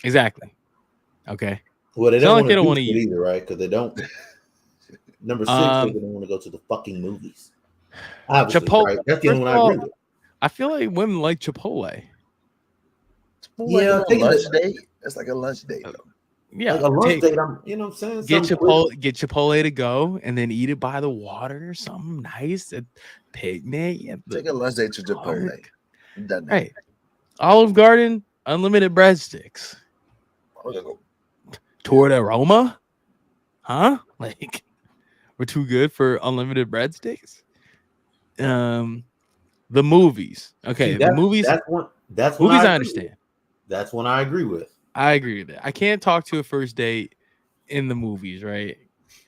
exactly. Okay. Well, they Sound don't like want they to don't do wanna shit eat. either, right? Because they don't. Number 6, Um, they don't want to go to the fucking movies. Obviously, Chipotle- right? That's the only one first I of agree with. I feel like women like Chipotle. Yeah, like a taking lunch it- date. That's like a lunch date. Though. Yeah, Like a lunch take- date, you know what I'm saying? get Something quick. Chipotle to go, and then eat it by the water or something nice. A picnic. At the Take a lunch date to Chipotle. park. Done that. Hey, Olive Garden, unlimited breadsticks. I'm gonna go- Toward aroma, huh? Like we're too good for unlimited breadsticks. The movies. Okay, See, the movies. That's one Movies, I agree understand. with. That's one I agree with. I agree with that. I can't talk to a first date in the movies, right?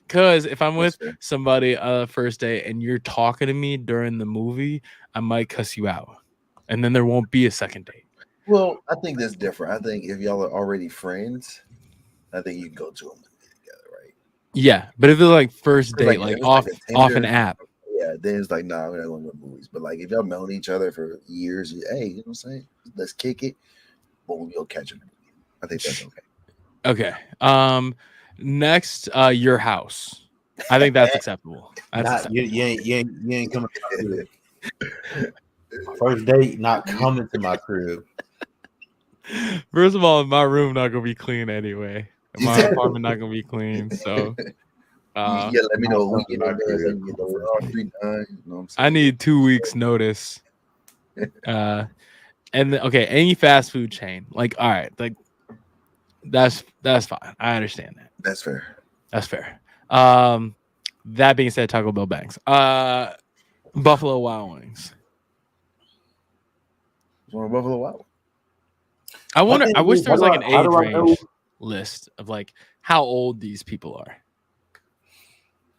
Because if I'm with That's fair. somebody first date and you're talking to me during the movie, I might cuss you out, and then there won't be a second date. Well, I think that's different. I think if y'all are already friends, I think you can go to a movie together, right? Yeah, but if it's like first It's date, like- like it's off like a off an Tinder. app, Yeah, then it's like, nah, we're not going to movies. But like, if y'all known each other for years, hey, you know what I'm saying? Let's kick it. Boom, you'll catch it. I think that's okay. okay. Next, your house. I think that's acceptable. That's Not, acceptable. you ain't coming to my crib. First date, not coming to my crib. First of all, my room not gonna be clean anyway. My apartment not gonna be clean, so Yeah, let me know a week in not advance. good. I can get the laundry done. You know what I'm saying? I need 2 weeks notice. Okay, any fast food chain, like all right, like that's fine. I understand that. That's fair. That's fair. That being said, Taco Bell banks. Buffalo Wild Wings. One of Buffalo Wild. I wonder. I wish there was like an How age do I know? range list of like how old these people are.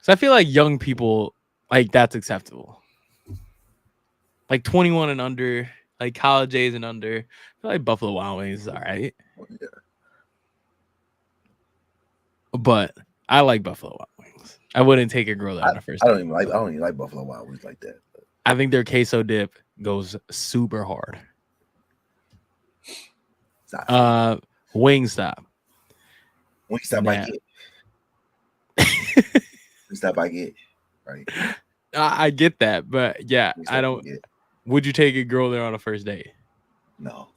So I feel like young people, like that's acceptable. Like 21 and under, like college age and under. I feel like Buffalo Wild Wings is all right. Yeah. But I like Buffalo Wild Wings. I wouldn't take a girl there on the first I date. don't even like Buffalo Wild Wings like that. But I think their queso dip goes super hard. it's not Wingstop. Wingstop nah. I get. Wingstop I get. Right. I get that, but yeah, Wingstop I don't. get. Would you take a girl there on a first date? No.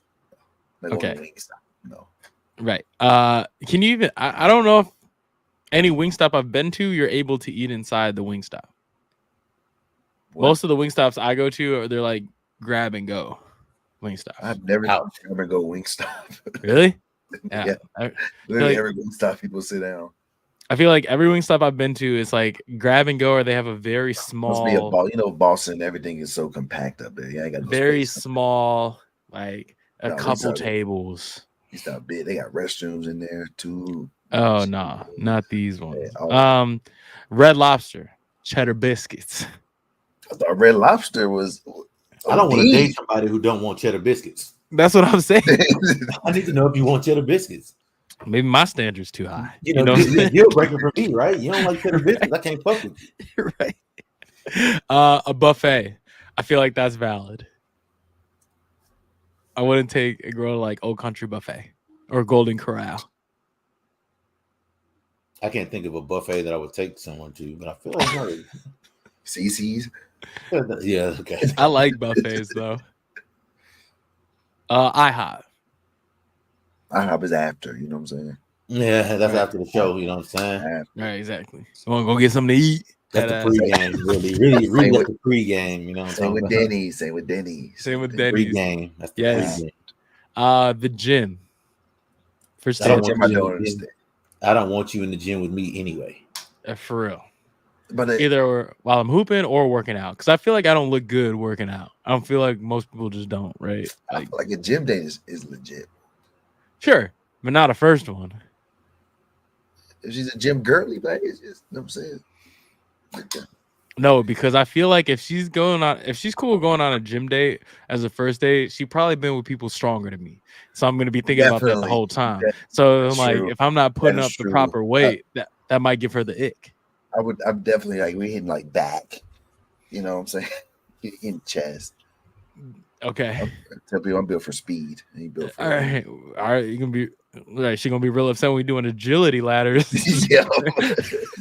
Not going to Okay. Wingstop. No. Right. Can you even? I don't know if any Wingstop I've been to, you're able to eat inside the Wingstop. What? Most of the Wingstops I go to, they're like grab and go Wingstops. I've never Ouch. ever go Wingstop. Really? Yeah. I Literally like- every Wingstop people sit down. I feel like every Wingstop I've been to is like grab and go, or they have a very Must small, be a ball. You know, Boston, everything is so compact up there. Yeah, I got no very space. small, like a No, couple Wingstop- tables. It's not big. They got restrooms in there too. Oh no, not these ones. oh. Red Lobster, cheddar biscuits. I thought Red Lobster was. I don't want to OD. date somebody who don't want cheddar biscuits. That's what I'm saying. I need to know if you want cheddar biscuits. Maybe my standard's too high. You know, you're a deal breaker for me, right? You don't like tender biscuits. I can't fuck with you. Right. A buffet. I feel like that's valid. I wouldn't take a girl to like Old Country Buffet or Golden Corral. I can't think of a buffet that I would take someone to, but I feel like no. CC's. Yeah, okay. I like buffets though. IHOP. IHOP is after, you know what I'm saying? Yeah, that's after the show, you know what I'm saying? After. Right, exactly. You want to go get something to eat? That's the pregame, really that's the pregame, you know what I'm Same with about? Denny's, same with Denny's. Same with Denny's. Pregame. That's the Yes. pregame. The gym. First I don't day. want you in the gym. I don't want you in the gym with me anyway. For real. But either while I'm hooping or working out, because I feel like I don't look good working out. I don't feel like most people just don't, right? I feel like a gym day is legit. Sure, but not a first one. If she's a gym girly, like it's just, you know what I'm saying? No, because I feel like if she's cool going on a gym date as a first date, she probably been with people stronger than me. So I'm gonna be thinking about that the whole time. So I'm like, if I'm not putting up the proper weight, that might give her the ick. I'm definitely like we hitting like back, you know what I'm saying? In chest. Okay. Tell people I'm built for speed. Built for all right. You're gonna be right. She's gonna be real upset when we doing agility ladders. Yeah,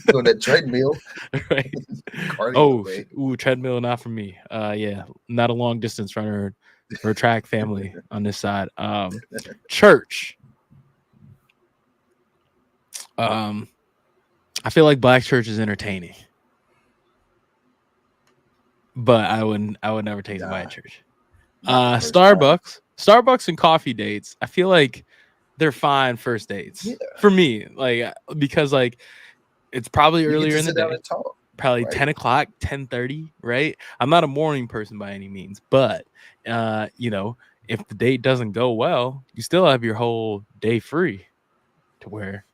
doing that treadmill. Right. Ooh, treadmill not for me. Yeah, not a long distance runner or track family on this side. Church. I feel like black church is entertaining, but I would never take the white church. Starbucks and coffee dates. I feel like they're fine first dates for me, like because like it's probably earlier in the day, probably 10 o'clock, 10:30, right? I'm not a morning person by any means, but you know, if the date doesn't go well, you still have your whole day free to where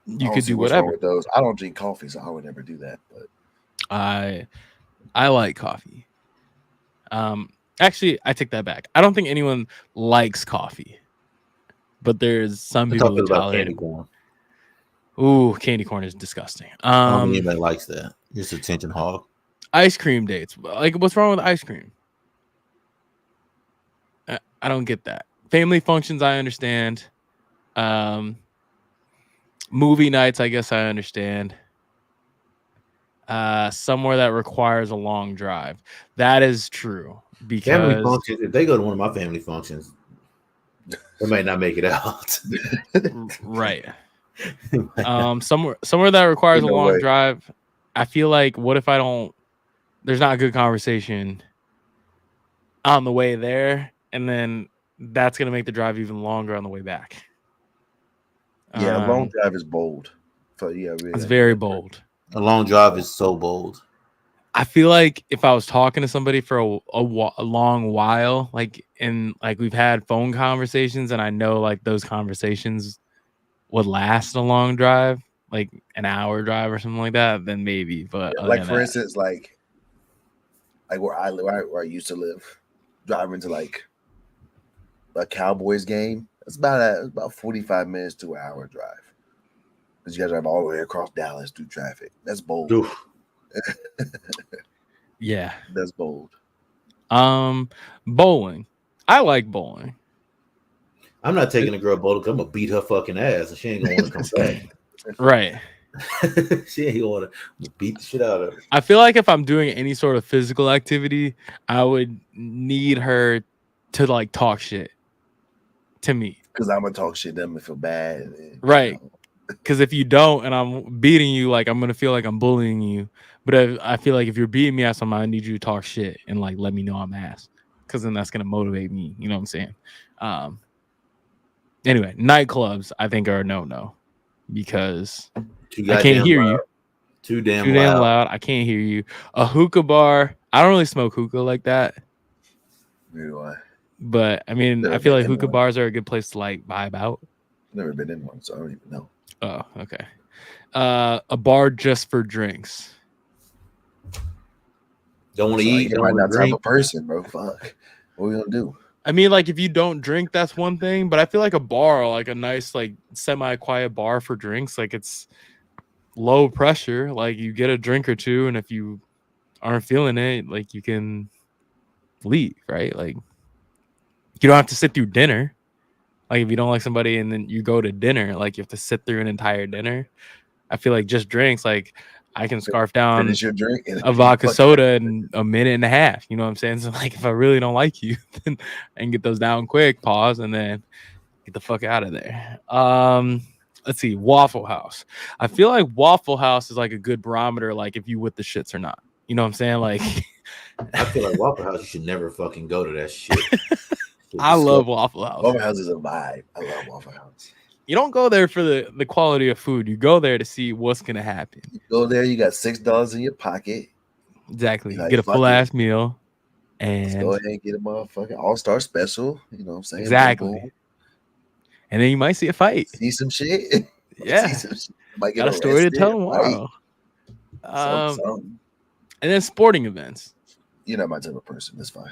you could do whatever. With those. I don't drink coffee, so I would never do that. But I like coffee. Actually, I take that back. I don't think anyone likes coffee, but there's some people who tolerate it. Ooh, candy corn is disgusting. I don't think anybody likes that. Just attention hog. Ice cream dates. Like, what's wrong with ice cream? I don't get that. Family functions, I understand. Movie nights, I guess I understand. Somewhere that requires a long drive. That is true. Because family functions, if they go to one of my family functions, they might not make it out. Right. Somewhere that requires a long drive. I feel like what if there's not a good conversation on the way there, and then that's gonna make the drive even longer on the way back. Yeah, a long drive is bold. So yeah, really, it's very bold. A long drive is so bold. I feel like if I was talking to somebody for a long while, like we've had phone conversations, and I know like those conversations would last a long drive, like an hour drive or something like that, then maybe. But like for instance, like where I used to live, driving to like a Cowboys game, it's about 45 minutes to an hour drive. Because you got to drive all the way across Dallas through traffic. That's bold. Yeah, that's bold. Bowling. I like bowling. I'm not taking a girl bowling because I'm gonna beat her fucking ass, and she ain't gonna want to come back. Right. She ain't gonna beat the shit out of her. I feel like if I'm doing any sort of physical activity, I would need her to like talk shit to me. Because I'm gonna talk shit, then I'm gonna feel bad. And, right. Because if you don't, and I'm beating you, like I'm gonna feel like I'm bullying you. But I feel like if you're beating me ass, I need you to talk shit and like let me know I'm ass. Because then that's gonna motivate me. You know what I'm saying? Anyway, nightclubs I think are a no because I can't hear you. Too damn loud. I can't hear you. A hookah bar. I don't really smoke hookah like that. Neither do I. But I mean, I feel like hookah bars are a good place to like vibe out. Never been in one, so I don't even know. Oh, okay. A bar just for drinks. Don't want to eat. You're not that type of person, bro. Fuck. What are we gonna do? I mean, like if you don't drink, that's one thing. But I feel like a bar, like a nice, like semi-quiet bar for drinks, like it's low pressure. Like you get a drink or two, and if you aren't feeling it, like you can leave, right? Like you don't have to sit through dinner. Like if you don't like somebody and then you go to dinner, like you have to sit through an entire dinner. I feel like just drinks, like I can scarf down Finish your drink and a vodka soda in a minute and a half. You know what I'm saying? So like if I really don't like you, then I can get those down quick, pause, and then get the fuck out of there. Let's see, Waffle House. I feel like Waffle House is like a good barometer, like if you with the shits or not. You know what I'm saying? Like I feel like Waffle House, you should never fucking go to that shit. I love Waffle House. Waffle House is a vibe. I love Waffle House. You don't go there for the quality of food. You go there to see what's gonna happen. You go there, you got $6 in your pocket. Exactly. Like, Get a fuck full it. ass meal. Let's And go ahead and get a motherfucking all-star special. You know what I'm saying? exactly. Boom, boom. And then you might see a fight. See some shit. Yeah. See some shit. Might Got a story to tell tomorrow. Something. And then sporting events. You're not my type of person. That's fine.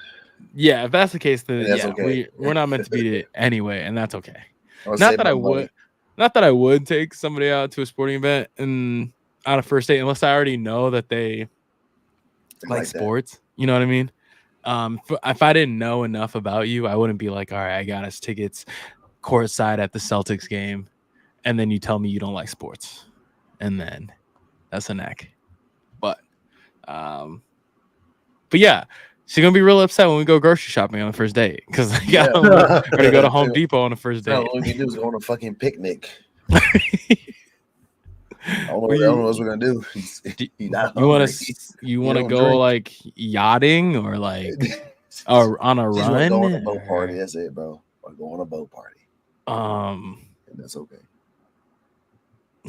Yeah, if that's the case, then That's yeah, okay. we're not meant to be it anyway, and that's okay. I'll Not save that my I money. would, not that I would take somebody out to a sporting event and on a first date unless I already know that they like that. sports. You know what I mean? If I didn't know enough about you, I wouldn't be like, all right, I got us tickets courtside at the Celtics game, and then you tell me you don't like sports, and then that's a neck. But yeah. She's gonna be real upset when we go grocery shopping on the first date because or to go to Home Depot on the first date. All we can do is go on a fucking picnic. I don't know what else we're gonna do. You want to go drink. like yachting or like or on a run? Go on a boat party. That's it, bro. Or go on a boat party. And that's okay.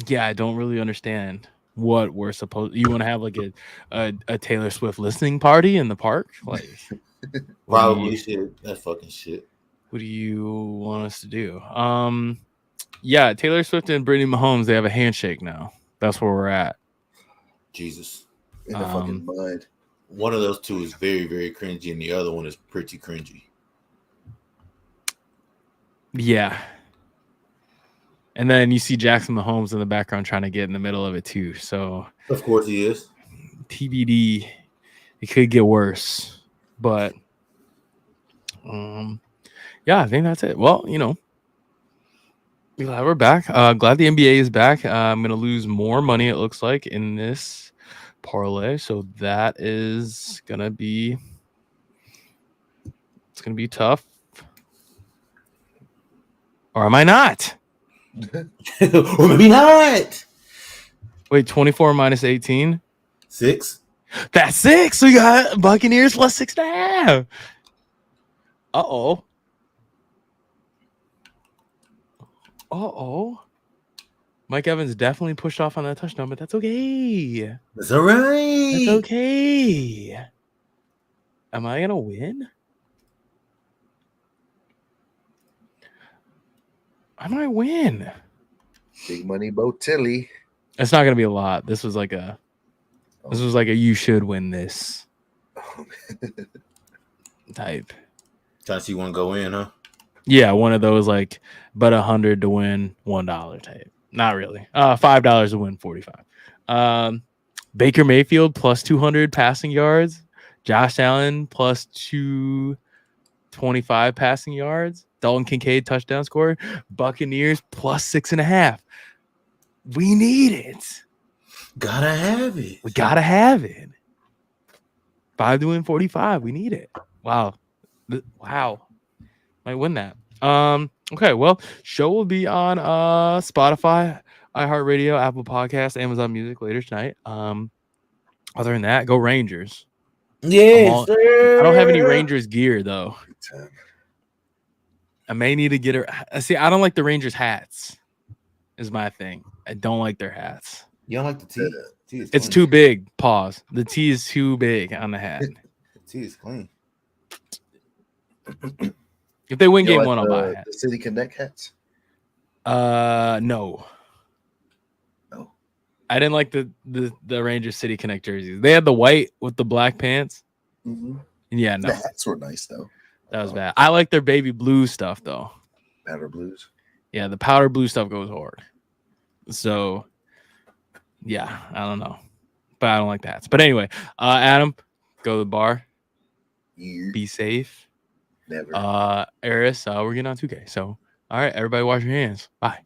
Yeah, I don't really understand what we're supposed. You want to have like a Taylor Swift listening party in the park? Like probably shit. That fucking shit. What do you want us to do? Yeah, Taylor Swift and Brittany Mahomes, they have a handshake now. That's where we're at. Jesus. In the fucking mud. One of those two is very, very cringy, and the other one is pretty cringy. Yeah. And then you see Jackson Mahomes in the background trying to get in the middle of it too. So of course he is. TBD, it could get worse. But yeah, I think that's it. Well, you know, glad we're back. Glad the NBA is back. I'm gonna lose more money, it looks like, in this parlay. So that is gonna be tough. Or am I not? Or maybe not. Wait, 24 minus 18? 6. That's 6. We got Buccaneers plus 6.5. Uh-oh. Mike Evans definitely pushed off on that touchdown, but that's okay. That's all right. That's okay. Am I going to win? I might win. Big money Botilli. It's not gonna be a lot. This was like a you should win this type. Trying to see one go in, huh? Yeah, one of those like bet 100 to win $1 type. Not really. $5 to win 45. Baker Mayfield plus 200 passing yards. Josh Allen plus 225 passing yards. Dalton Kincaid touchdown score. Buccaneers plus 6.5. We need it. Gotta have it. We gotta have it. 5 to win 45. We need it. Wow. Might win that. Okay, well, show will be on Spotify, iHeartRadio, Apple Podcasts, Amazon Music later tonight. Other than that, go Rangers. Yes, I don't have any Rangers gear though. I may need to get her. See, I don't like the Rangers hats. Is my thing. I don't like their hats. You don't like the tee? It's too big. Pause. The tee is too big on the hat. The tee is clean. If they win game one, I'll buy it. The City Connect hats? No. I didn't like the Rangers City Connect jerseys. They had the white with the black pants. Mm-hmm. Yeah, no. The hats were nice though. That was bad. I like their baby blue stuff though. Powder blues. Yeah, the powder blue stuff goes hard. So, yeah, I don't know, but I don't like the hats. But anyway, Adam, go to the bar. You Be safe. never. Eris, we're getting on 2K. So, all right, everybody, wash your hands. Bye.